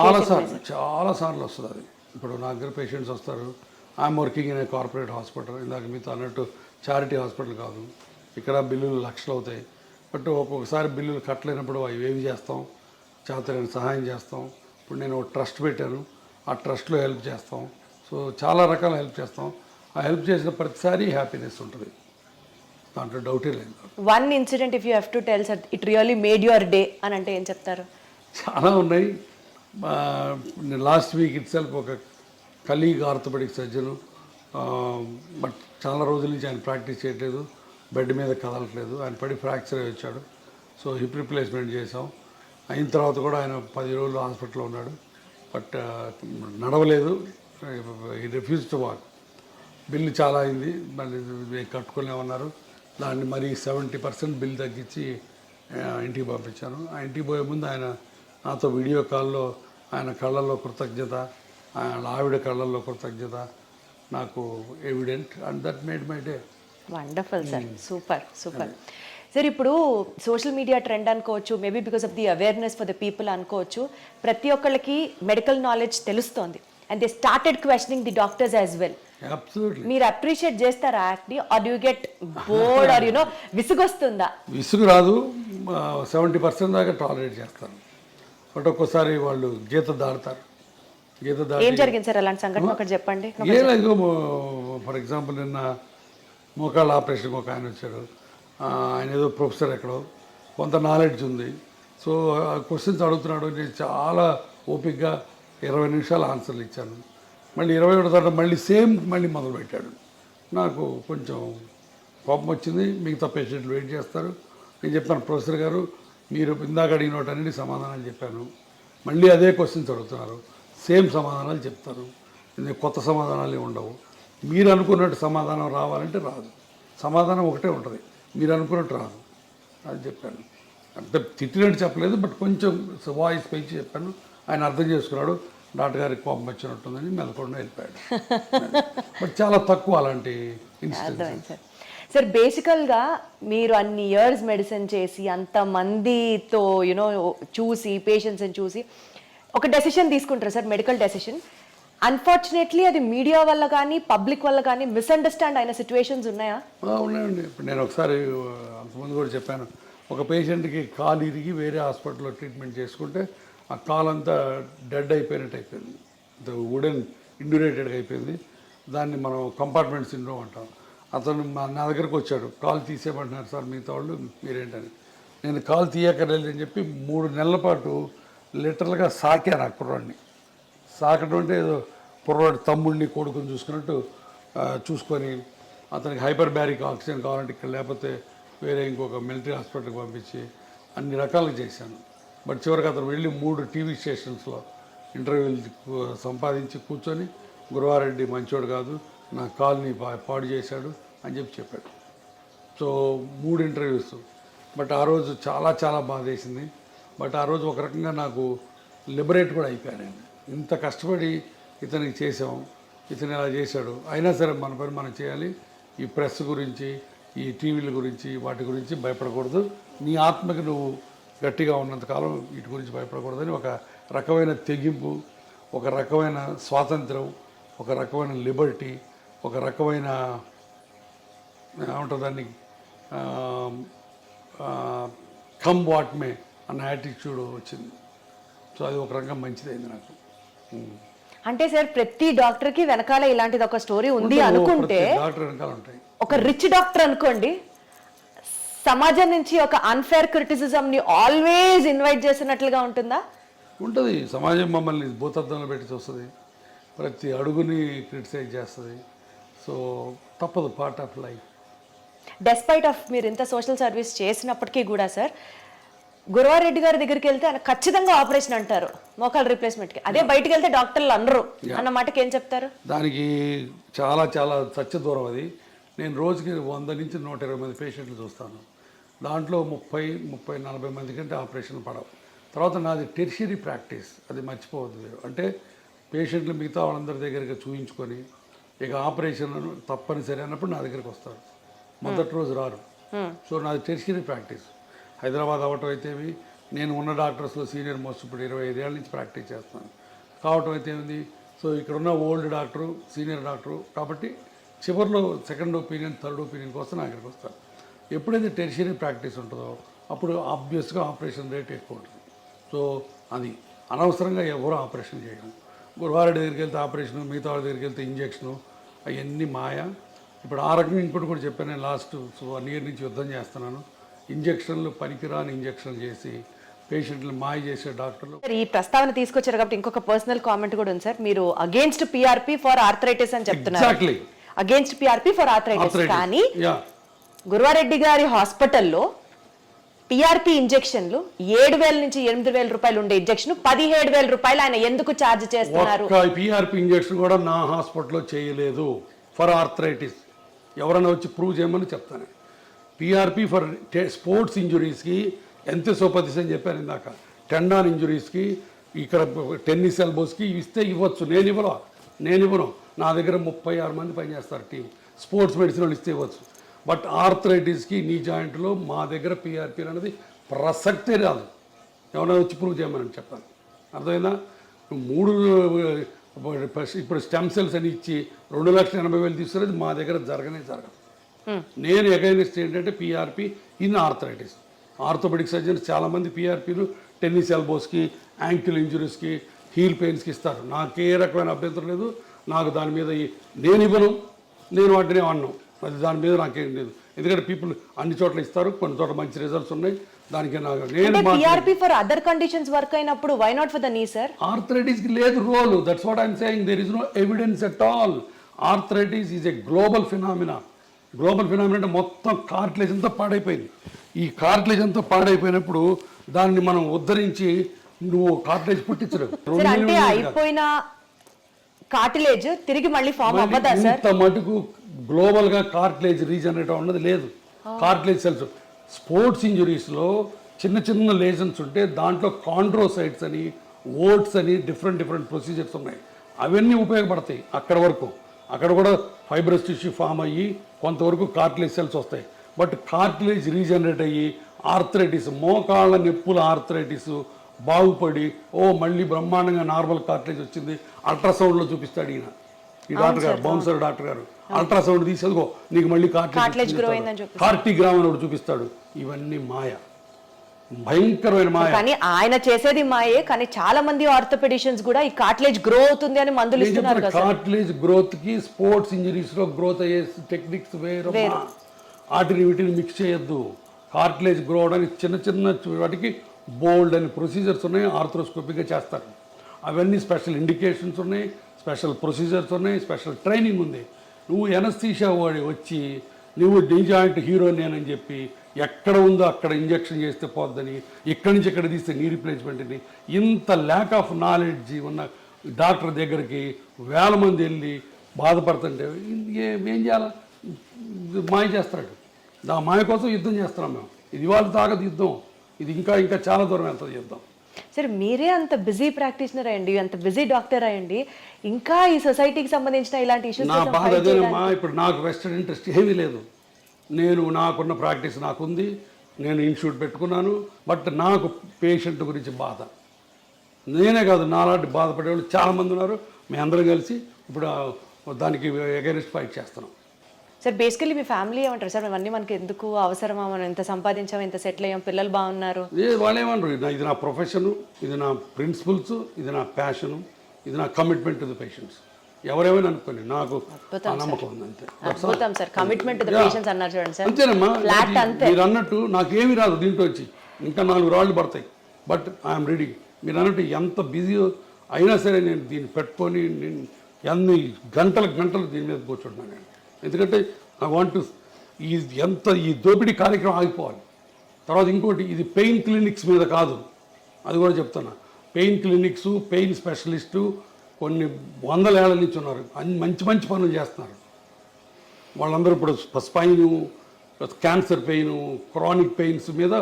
చాలా సార్లు వస్తుంది అది. ఇప్పుడు నా దగ్గర పేషెంట్స్ వస్తారు, I'm working in a corporate hospital, ఇందాక మీతో అన్నట్టు చారిటీ హాస్పిటల్ కాదు, ఇక్కడ బిల్లులు లక్షలు అవుతాయి, బట్ ఒక్కొక్కసారి బిల్లులు కట్టలేనప్పుడు అవి ఏవి చేస్తాం, చేతనైన సహాయం చేస్తాం. ఇప్పుడు నేను ఒక ట్రస్ట్ పెట్టాను, ఆ ట్రస్ట్లో హెల్ప్ చేస్తాం. సో చాలా రకాల హెల్ప్ చేస్తాం. ఆ హెల్ప్ చేసిన ప్రతిసారి హ్యాపీనెస్ ఉంటుంది, దాంట్లో డౌటే లేదు. One incident if you have to tell sir it really made your day అని అంటే ఏం చెప్తారు? చాలా ఉన్నాయి. లాస్ట్ వీక్ ఇట్ సెల్ఫ్ ఒక కలీగ్ ఆర్థోపెడిక్ సర్జను, బట్ చాలా రోజుల నుంచి ఆయన ప్రాక్టీస్ చేయట్లేదు, బెడ్ మీద కదలట్లేదు, ఆయన పడి ఫ్రాక్చర్ అయ్యి వచ్చాడు. సో హిప్ రిప్లేస్మెంట్ చేసాం. అయిన తర్వాత కూడా ఆయన 10 రోజులు హాస్పిటల్లో ఉన్నాడు, బట్ నడవలేదు, ఈ రిఫ్యూజ్ టు వాక్. బిల్లు చాలా అయింది, మళ్ళీ కట్టుకోలేమన్నారు. దాన్ని మరి 70% బిల్ తగ్గించి ఇంటికి పంపించాను. ఆ ఇంటికి పోయే ముందు ఆయన నాతో వీడియో కాల్లో ఆయన కళ్ళల్లో కృతజ్ఞత, ఆయన ఆవిడ కళ్ళల్లో కృతజ్ఞత నాకు evident, and that made my day. Wonderful sir, super super sir. ఇప్పుడు సోషల్ మీడియా ట్రెండ్ అనుకోవచ్చు, maybe because of the awareness for the people అనుకోవచ్చు, ప్రతి ఒక్కళ్ళకి మెడికల్ నాలెడ్జ్ తెలుస్తోంది and they started questioning the doctors as well. మీరు appreciate చేస్తారా యాక్ట్ని, or do get bored or you know విసుగొస్తుందా? విసుగు రాదు, 70% దాకా టాలరేట్ చేస్తాను, బట్ ఒక్కోసారి వాళ్ళు గీత దాడతారు. గీత దాటి ఏం జరిగింది సార్ అలాంటి సంఘటన ఒకటి చెప్పండి. ఏలేదు, ఫర్ ఎగ్జాంపుల్ నిన్న మోకాళ్ళ ఆపరేషన్కి ఒక ఆయన వచ్చాడు, ఆయన ఏదో ప్రొఫెసర్ ఎక్కడో, కొంత నాలెడ్జ్ ఉంది, సో క్వశ్చన్స్ అడుగుతున్నాడు. నేను చాలా ఓపిక్గా 20 నిమిషాలు ఆన్సర్లు ఇచ్చాను. మళ్ళీ 21 తర్వాత మళ్ళీ మొదలుపెట్టాడు. నాకు కొంచెం కోపం వచ్చింది. మిగతా పేషెంట్లు వెయిట్ చేస్తారు. నేను చెప్పాను, ప్రొఫెసర్ గారు మీరు ఇందాక అడిగిన వాటన్నిటి సమాధానాలు చెప్పాను, మళ్ళీ అదే క్వశ్చన్స్ అడుగుతున్నారు, సేమ్ సమాధానాలు చెప్తారు, కొత్త సమాధానాలు ఉండవు. మీరు అనుకున్నట్టు సమాధానం రావాలంటే రాదు, సమాధానం ఒకటే ఉంటుంది, మీరు అనుకున్నట్టు రాదు అని చెప్పాను. అంటే తిట్టినట్టు చెప్పలేదు, బట్ కొంచెం వాయిస్ పెంచి చెప్పాను. ఆయన అర్థం చేసుకున్నాడు, డాక్టర్ గారికి కోపం వచ్చినట్టుందని మెలకుండా వెళ్ళిపోయాడు. బట్ చాలా తక్కువ అలాంటి ఇన్సిడెంట్స్. సార్ బేసికల్గా మీరు అన్ని ఇయర్స్ మెడిసిన్ చేసి అంతమందితో యూనో చూసి పేషెంట్స్ని చూసి ఒక డెసిషన్ తీసుకుంటారు సార్, మెడికల్ డెసిషన్. అన్ఫార్చునేట్లీ అది మీడియా వల్ల కానీ పబ్లిక్ వల్ల కానీ మిస్అండర్స్టాండ్ అయిన సిచ్యువేషన్స్ ఉన్నాయా? ఉన్నాయండి. ఇప్పుడు నేను ఒకసారి అంతకుముందు కూడా చెప్పాను, ఒక పేషెంట్కి కాలు ఇరిగి వేరే హాస్పిటల్లో ట్రీట్మెంట్ చేసుకుంటే ఆ కాలు అంతా డెడ్ అయిపోయినట్టు అయిపోయింది, వుడెన్ ఇండ్యూరేటెడ్గా అయిపోయింది. దాన్ని మనం కంపార్ట్మెంట్ సిండ్రోమ్ అంటాం. అతను నా దగ్గరకు వచ్చాడు, కాలు తీసేయమంటున్నారు సార్ మిగతా వాళ్ళు, మీరేంటని. నేను కాలు తీయక్కర్లేదు అని చెప్పి 3 నెలల పాటు లిటరల్గా సాకాను ఆ కుర్రాడిని. సాకడం అంటే ఏదో కుర్రాడు తమ్ముడిని కొడుకుని చూసుకున్నట్టు చూసుకొని అతనికి హైపర్ బ్యారిక్ ఆక్సిజన్ కావాలంటే ఇక్కడ, లేకపోతే వేరే ఇంకొక మిలిటరీ హాస్పిటల్కి పంపించి అన్ని రకాలుగా చేశాను. బట్ చివరికి అతను వెళ్ళి 3 టీవీ స్టేషన్స్లో ఇంటర్వ్యూలు సంపాదించి కూర్చొని గురవారెడ్డి మంచోడు కాదు, నా కాల్ని పాడు చేశాడు అని చెప్పాడు. So 3 interviews. బట్ ఆ రోజు చాలా చాలా బాధేసింది. బట్ ఆ రోజు ఒక రకంగా నాకు లిబరేట్ కూడా అయిపోయాను. ఇంత కష్టపడి ఇతనికి చేసాం, ఇతను ఇలా చేశాడు, అయినా సరే మన పని మనం చేయాలి. ఈ ప్రెస్ గురించి, ఈ టీవీల గురించి, వాటి గురించి భయపడకూడదు. నీ ఆత్మకి నువ్వు గట్టిగా ఉన్నంతకాలం వీటి గురించి భయపడకూడదని ఒక రకమైన తెగింపు, ఒక రకమైన స్వాతంత్రం, ఒక రకమైన లిబర్టీ, ఒక రకమైన ఏమంటుందాన్ని కమ్ వాట్ మే అన్న యాటిట్యూడ్ వచ్చింది. సో అది ఒక రకంగా మంచిదైంది నాకు. అంటే సార్ ప్రతి డాక్టర్కి వెనకాల ఇలాంటిది ఒక స్టోరీ ఉంది అనుకుంటే, డాక్టర్ వెనకాల ఉంటాయి. ఒక రిచ్ డాక్టర్ అనుకోండి, సమాజం నుంచి ఒక అన్ఫేర్ క్రిటిసిజంని ఆల్వేస్ ఇన్వైట్ చేసినట్లుగా ఉంటుందా? ఉంటుంది. సమాజం మమ్మల్ని భూతద్దంలో పెట్టి చూస్తుంది, ప్రతి అడుగుని క్రిటిసైజ్ చేస్తుంది. సో తప్పదు, part of life. Despite of మీరు ఇంత సోషల్ సర్వీస్ చేసినప్పటికీ కూడా సార్, గురవారెడ్డి గారి దగ్గరికి వెళ్తే ఆయన ఖచ్చితంగా ఆపరేషన్ అంటారు మోకాలు రీప్లేస్మెంట్కి, అదే బయటకు వెళ్తే డాక్టర్లు అనరు అన్న మాటకి ఏం చెప్తారు? దానికి చాలా చాలా సత్య దూరం అది. నేను రోజుకి 100 నుంచి 120 మంది పేషెంట్లు చూస్తాను. దాంట్లో 30-40 మంది కంటే ఆపరేషన్ పడవు. తర్వాత నాది టెర్షియరీ ప్రాక్టీస్, అది మర్చిపోవద్దు మీరు. అంటే పేషెంట్లు మిగతా వాళ్ళందరి దగ్గరికి చూయించుకొని ఇక ఆపరేషన్ తప్పనిసరి అన్నప్పుడు నా దగ్గరికి వస్తారు. మొదటి రోజు రారు. సో నాది టెర్షియరీ ప్రాక్టీస్. హైదరాబాద్ అవ్వటం అయితేవి, నేను ఉన్న డాక్టర్స్లో సీనియర్ మోస్ట్ ఇప్పుడు 25 ఏళ్ళ నుంచి ప్రాక్టీస్ చేస్తాను కావటం అయితే ఉంది. సో ఇక్కడ ఉన్న ఓల్డ్ డాక్టరు, సీనియర్ డాక్టరు కాబట్టి చివరిలో సెకండ్ ఒపీనియన్, థర్డ్ ఒపీనియన్ కోసం నా దగ్గరికి వస్తారు. ఎప్పుడైతే టెర్షియరీ ప్రాక్టీస్ ఉంటుందో అప్పుడు ఆబ్వియస్గా ఆపరేషన్ రేట్ ఎక్కువ ఉంటుంది. సో అది అనవసరంగా ఎవరు ఆపరేషన్ చేయడం. గురువారెడ్డి దగ్గరికి వెళ్తే ఆపరేషను, మిగతా వాళ్ళ దగ్గరికి వెళ్తే ఇంజక్షను, అవన్నీ మాయ. ఇప్పుడు ఆ రకంగా ఇంకోటి కూడా చెప్పాను, నేను లాస్ట్ 1 year నుంచి యుద్ధం చేస్తున్నాను. ఇంజక్షన్లు పనికిరాని ఇంజక్షన్లు చేసి పేషెంట్లు మాయ చేసే డాక్టర్లు. ఈ ప్రస్తావన తీసుకొచ్చారు కాబట్టి ఇంకొక పర్సనల్ కామెంట్ కూడా ఉంది సార్. మీరు అగేన్స్ట్ పిఆర్పి ఫర్ ఆర్థరైటిస్ అని చెప్తున్నారు. Exactly against PRP for arthritis. కానీ గురువారెడ్డి గారి హాస్పిటల్లో పిఆర్పి ఇంజెక్షన్లు 7,000 నుంచి 8,000 రూపాయలు ఉండే ఇంజెక్షన్ 17,000 రూపాయలు ఆయన ఎందుకు ఛార్జ్ చేస్తున్నారు? పిఆర్పి ఇంజెక్షన్ కూడా నా హాస్పిటల్లో చేయలేదు ఫర్ ఆర్థరైటిస్. ఎవరైనా వచ్చి ప్రూవ్ చేయమని చెప్తాను. పిఆర్పి ఫర్ స్పోర్ట్స్ ఇంజురీస్కి ఎంతో 10 అని చెప్పాను ఇందాక. టెండాన్ ఇంజురీస్కి, ఇక్కడ టెన్నిస్ ఎల్బోస్కి ఇస్తే ఇవ్వచ్చు. నేను ఇవ్వను. నా దగ్గర 36 మంది పనిచేస్తారు టీం. స్పోర్ట్స్ మెడిసిన్ వాళ్ళు ఇస్తే ఇవ్వచ్చు. బట్ ఆర్థరైటిస్కి, నీ జాయింట్లో మా దగ్గర పిఆర్పి అనేది ప్రసక్తే రాదు. ఎవరైనా వచ్చి ప్రూవ్ చేయమని చెప్పాను. అర్థమైందా? 3 ఇప్పుడు స్టెమ్ సెల్స్ అని ఇచ్చి 2,80,000 తీసుకునేది మా దగ్గర జరగదు. నేను ఎగైనెస్ట్ ఏంటంటే PRP in arthritis. Orthopedic surgeons చాలామంది పిఆర్పీలు టెన్నిస్ ఎల్బోస్కి, యాంకిల్ ఇంజురీస్కి, హీల్ పెయిన్స్కి ఇస్తారు. నాకు ఏ రకమైన అభ్యంతరం లేదు. నాకు దాని మీద నేను ఇవ్వను, నేను వాటిని అన్నాను. అది దాని మీద నాకేం లేదు. ఎందుకంటే పీపుల్ అన్ని చోట్ల ఇస్తారు, కొన్ని చోట్ల మంచి రిజల్ట్స్ ఉన్నాయి. దానికి నేను PRP for other conditions work అయినప్పుడు why not for the knee sir? ఆర్థరైటిస్కి లేదు role. That's what I'm saying. There is no evidence at all. Arthritis is a global phenomena. అంటే మొత్తం కార్టిలేజ్ అంతా పాడైపోయింది. ఈ కార్టిలేజ్ అంతా పాడైపోయినప్పుడు దాన్ని మనం ఉద్ధరించి నువ్వు కార్టిలేజ్ పుట్టించరు. అంటే అయిపోయిన కార్టిలేజ్ తిరిగి మళ్ళీ ఫామ్ అవ్వదా సార్? ఇంత మటుకు గ్లోబల్గా కార్టిలేజ్ రీజనరేట్ అన్నది లేదు. కార్టిలేజ్ సెల్స్ స్పోర్ట్స్ ఇంజురీస్లో చిన్న లేజన్స్ ఉంటే దాంట్లో కాండ్రోసైట్స్ అని, ఓట్స్ అని డిఫరెంట్ ప్రొసీజర్స్ ఉన్నాయి. అవన్నీ ఉపయోగపడతాయి అక్కడ వరకు. అక్కడ కూడా ఫైబ్రస్ టిష్యూ ఫామ్ అయ్యి కొంతవరకు కార్టిలేజ్ సెల్స్ వస్తాయి. బట్ కార్టిలేజ్ రీజనరేట్ అయ్యి ఆర్థరైటిస్, మోకాళ్ళ నొప్పుల ఆర్థరైటిస్ బాగుపడి మళ్ళీ బ్రహ్మాండంగా నార్మల్ కార్టిలేజ్ వచ్చింది అల్ట్రాసౌండ్లో చూపిస్తాడు ఈయన, ఈ డాక్టర్ గారు, బౌన్సర్ డాక్టర్ గారు. అల్ట్రాసౌండ్ తీసేదిగో నీకు మళ్ళీ కార్టిగ్రామ్ అని చూపిస్తాడు. ఇవన్నీ మాయ, భయంకరమైన మాయ. కానీ ఆయన చేసేది మాయే. కానీ చాలా మంది ఆర్థోపెడిషియన్స్ కూడా ఈ కార్టిలేజ్ గ్రో అవుతుంది అని మందులు ఇస్తున్నారు కదా. కార్టిలేజ్ గ్రోత్ కి స్పోర్ట్స్ ఇంజరీస్ లో గ్రోత్ అయ్యే టెక్నిక్స్ వేరు. వీటిని మిక్స్ చేయొద్దు. కార్టిలేజ్ గ్రో అవడానికి చిన్న వాటికి బోల్డ్ అని ప్రొసీజర్స్ ఉన్నాయి. ఆర్థ్రోస్కోపిక్గా చేస్తారు. అవన్నీ స్పెషల్ ఇండికేషన్స్ ఉన్నాయి, స్పెషల్ ప్రొసీజర్స్ ఉన్నాయి, స్పెషల్ ట్రైనింగ్ ఉంది. నువ్వు ఎనస్థీషియా వాడి వచ్చి నువ్వు నీ జాయింట్ హీరో నేనని చెప్పి ఎక్కడ ఉందో అక్కడ ఇంజక్షన్ చేస్తే పోద్దని, ఇక్కడి నుంచి ఎక్కడ తీస్తే నీ రీప్లేస్మెంట్ అని, ఇంత ల్యాక్ ఆఫ్ నాలెడ్జ్ ఉన్న డాక్టర్ దగ్గరికి 1000 మంది వెళ్ళి బాధపడుతుంటే ఏం చేయాలి? మాయ చేస్తాడు. ఆ మాయ కోసం యుద్ధం చేస్తున్నాం మేము. ఇది ఇవాళ తాగదు యుద్ధం. ఇది ఇంకా చాలా దూరం వెళ్తుంది యుద్ధం. సరే, మీరే అంత బిజీ ప్రాక్టీషనర్ అయ్యండి, అంత బిజీ డాక్టర్ అయ్యండి, ఇంకా ఈ సొసైటీకి సంబంధించిన ఇలాంటి ఇష్యూస్ నా బాధ అదేనమ్మా. ఇప్పుడు నాకు వెస్టర్న్ ఇంట్రెస్ట్ ఏమీ లేదు. నాకున్న ప్రాక్టీస్ నాకుంది, నేను ఇన్స్టిట్యూట్ పెట్టుకున్నాను. బట్ నాకు పేషెంట్ గురించి బాధ. నేనే కాదు, నాలాంటి బాధపడేవాళ్ళు చాలామంది ఉన్నారు. మేము అందరం కలిసి ఇప్పుడు దానికి అగైనెస్ట్ ఫైట్ చేస్తున్నాం. సార్, బేసికలీ మీ ఫ్యామిలీ ఏమంటారు సార్? అవన్నీ మనకి ఎందుకు అవసరమా? మనం ఎంత సంపాదించాం, ఎంత సెటిల్ అయ్యాం, పిల్లలు బాగున్నారు. వాళ్ళు ఏమన్నారు, ఇది నా ప్రొఫెషను, ఇది నా ప్రిన్సిపల్స్, ఇది నా ప్యాషను, ఇది నా కమిట్మెంట్ టు ది పేషెంట్స్. ఎవరేమైనా అనుకోండి, నాకు నమ్మకం ఉంది అంతే. అద్భుతం sir, commitment to the patients అన్నారు చూడండి సార్. అంతేనమ్మా. మీరు అన్నట్టు నాకేమీ రాదు దీంట్లో వచ్చి, ఇంకా 4 రాళ్ళు పడతాయి. But I'm ready. మీరు అన్నట్టు ఎంత బిజీ అయినా సరే నేను దీన్ని పెట్టుకొని నేను ఎన్ని గంటలు దీని మీద కూర్చుంటున్నాను నేను. ఎందుకంటే ఐ వాంట్ టు ఈ దోపిడీ కార్యక్రమం ఆగిపోవాలి. తర్వాత ఇంకోటి, ఇది పెయిన్ క్లినిక్స్ మీద కాదు, అది కూడా చెప్తున్నా. పెయిన్ క్లినిక్స్, పెయిన్ స్పెషలిస్టు కొన్ని 100 ఏళ్ల నుంచి ఉన్నారు. మంచి పనులు చేస్తున్నారు. వాళ్ళందరూ ఇప్పుడు spine, cancer pain, chronic pains మీద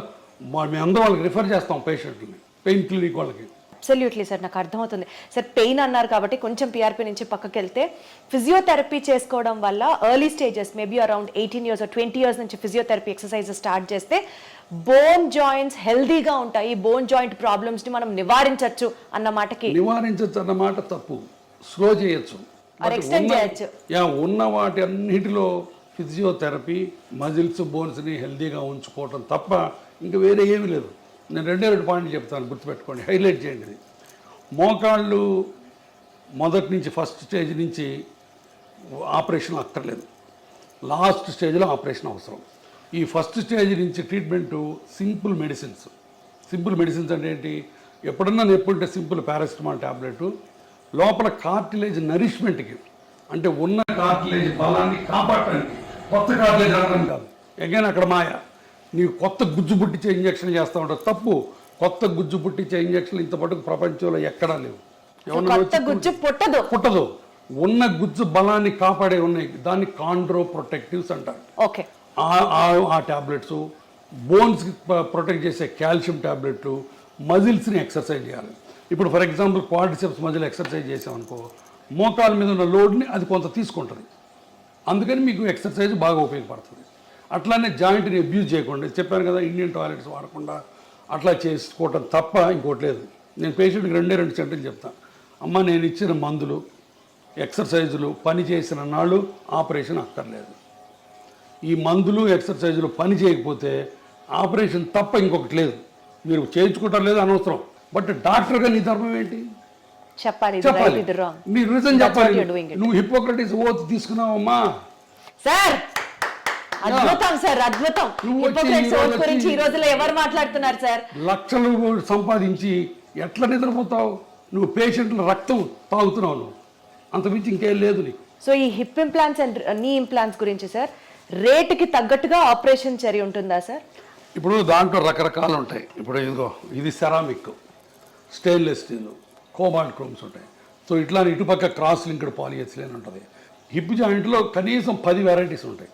మేమందరం వాళ్ళకి రిఫర్ చేస్తాం పేషెంట్ని, పెయిన్ క్లినిక్ వాళ్ళకి. అబ్సల్యూట్లీ సార్, నాకు అర్థమవుతుంది సార్. పెయిన్ అన్నారు కాబట్టి కొంచెం పిఆర్పి నుంచి పక్కకి వెళ్తే ఫిజియోథెరపీ చేసుకోవడం వల్ల early stages maybe around 18 years or 20 years నుంచి ఫిజియోథెరపీ ఎక్సర్సైజెస్ స్టార్ట్ చేస్తే బోన్ జాయింట్స్ హెల్దీగా ఉంటాయి, బోన్ జాయింట్ ప్రాబ్లమ్స్ ని మనం నివారించవచ్చు అన్న మాట తప్పు. స్లో చేయొచ్చు, ఎక్స్టెండ్ చేయొచ్చు. ఉన్న వాటి అన్నిటిలో ఫిజియోథెరపీ మజిల్స్ బోన్స్ని హెల్దీగా ఉంచుకోవటం తప్ప ఇంకా వేరే ఏమీ లేదు. నేను 2 పాయింట్లు చెప్తాను, గుర్తుపెట్టుకోండి, హైలైట్ చేయండి. ఇది మోకాళ్ళు మొదటి నుంచి ఫస్ట్ స్టేజ్ నుంచి ఆపరేషన్ అక్కర్లేదు, లాస్ట్ స్టేజ్లో ఆపరేషన్ అవసరం. ఈ ఫస్ట్ స్టేజ్ నుంచి treatment simple medicines. Simple medicines అంటే ఏంటి? ఎప్పుడన్నా నొప్పుంటే సింపుల్ పారాసిటమాల్ ట్యాబ్లెట్, లోపల కార్టిలేజ్ నరిష్మెంట్కి, అంటే ఉన్న కార్టిలేజ్ బలాన్ని కాపాడటానికి, కొత్త కార్టిలేజ్ రావడం కాదు. అగైన్ అక్కడ మాయ, నీవు కొత్త గుజ్జు పుట్టించే ఇంజక్షన్ చేస్తూ ఉంటావు. తప్పు. కొత్త గుజ్జు పుట్టించే ఇంజక్షన్లు ఇంత పట్టుకు ప్రపంచంలో ఎక్కడా లేవు. పుట్టదు. ఉన్న గుజ్జు బలాన్ని కాపాడే ఉన్నాయి, దాన్ని కాండ్రో ప్రొటెక్టివ్స్ అంటారు. ఓకే. ఆ ట్యాబ్లెట్స్, బోన్స్కి ప్రొటెక్ట్ చేసే కాల్షియం ట్యాబ్లెట్లు, మజిల్స్ని ఎక్సర్సైజ్ చేయాలి. ఇప్పుడు for example quadriceps muscle exercise చేసామనుకో, మోకాల మీద ఉన్న లోడ్ని అది కొంత తీసుకుంటుంది, అందుకని మీకు ఎక్సర్సైజ్ బాగా ఉపయోగపడుతుంది. అట్లానే జాయింట్ని అబ్యూజ్ చేయకుండా, చెప్పాను కదా, ఇండియన్ టాయిలెట్స్ వాడకుండా అట్లా చేసుకోవటం తప్ప ఇంకోటి లేదు. నేను పేషెంట్కి 2 సెంటెన్స్ చెప్తాను. అమ్మ, నేను ఇచ్చిన మందులు, ఎక్సర్సైజులు పని చేసిన నాళ్ళు ఆపరేషన్ అక్కర్లేదు. ఈ మందులు ఎక్సర్సైజులు పని చేయకపోతే ఆపరేషన్ తప్ప ఇంకొకటి లేదు. మీరు చేయించుకుంటారు లేదు అనవసరం, బట్ డాక్టర్గా నీ ధర్మం ఏంటి చెప్పాలి. నీ రీజన్ చెప్పాలి. నువ్వు హిపోక్రటిస్ ఓత్ తీసుకున్నావమ్మా సార్. అద్భుతం సార్, అద్భుతం. గురించి ఈ రోజుల్లో ఎవరు మాట్లాడుతున్నారు సార్? లక్షలు సంపాదించి ఎట్లా నిద్రపోతావు? నువ్వు పేషెంట్ల రక్తం తాగుతున్నావు, నువ్వు అంతమించి ఇంకేం లేదు నీకు. సో ఈ హిప్ ఇంప్లాంట్స్ అండ్ నీ ఇంప్లాంట్స్ గురించి సార్, రేటుకి తగ్గట్టుగా ఆపరేషన్ చర్య ఉంటుందా సార్? ఇప్పుడు దాంట్లో రకరకాలు ఉంటాయి. ఇప్పుడు ఇదిగో, ఇది ceramic, stainless steel, cobalt chromes ఉంటాయి. సో ఇట్లా ఇటుపక్క క్రాస్ లింక్డ్ పాలిఎథిలీన్ ఉంటుంది. హిప్ జాయింట్లో కనీసం 10 వెరైటీస్ ఉంటాయి.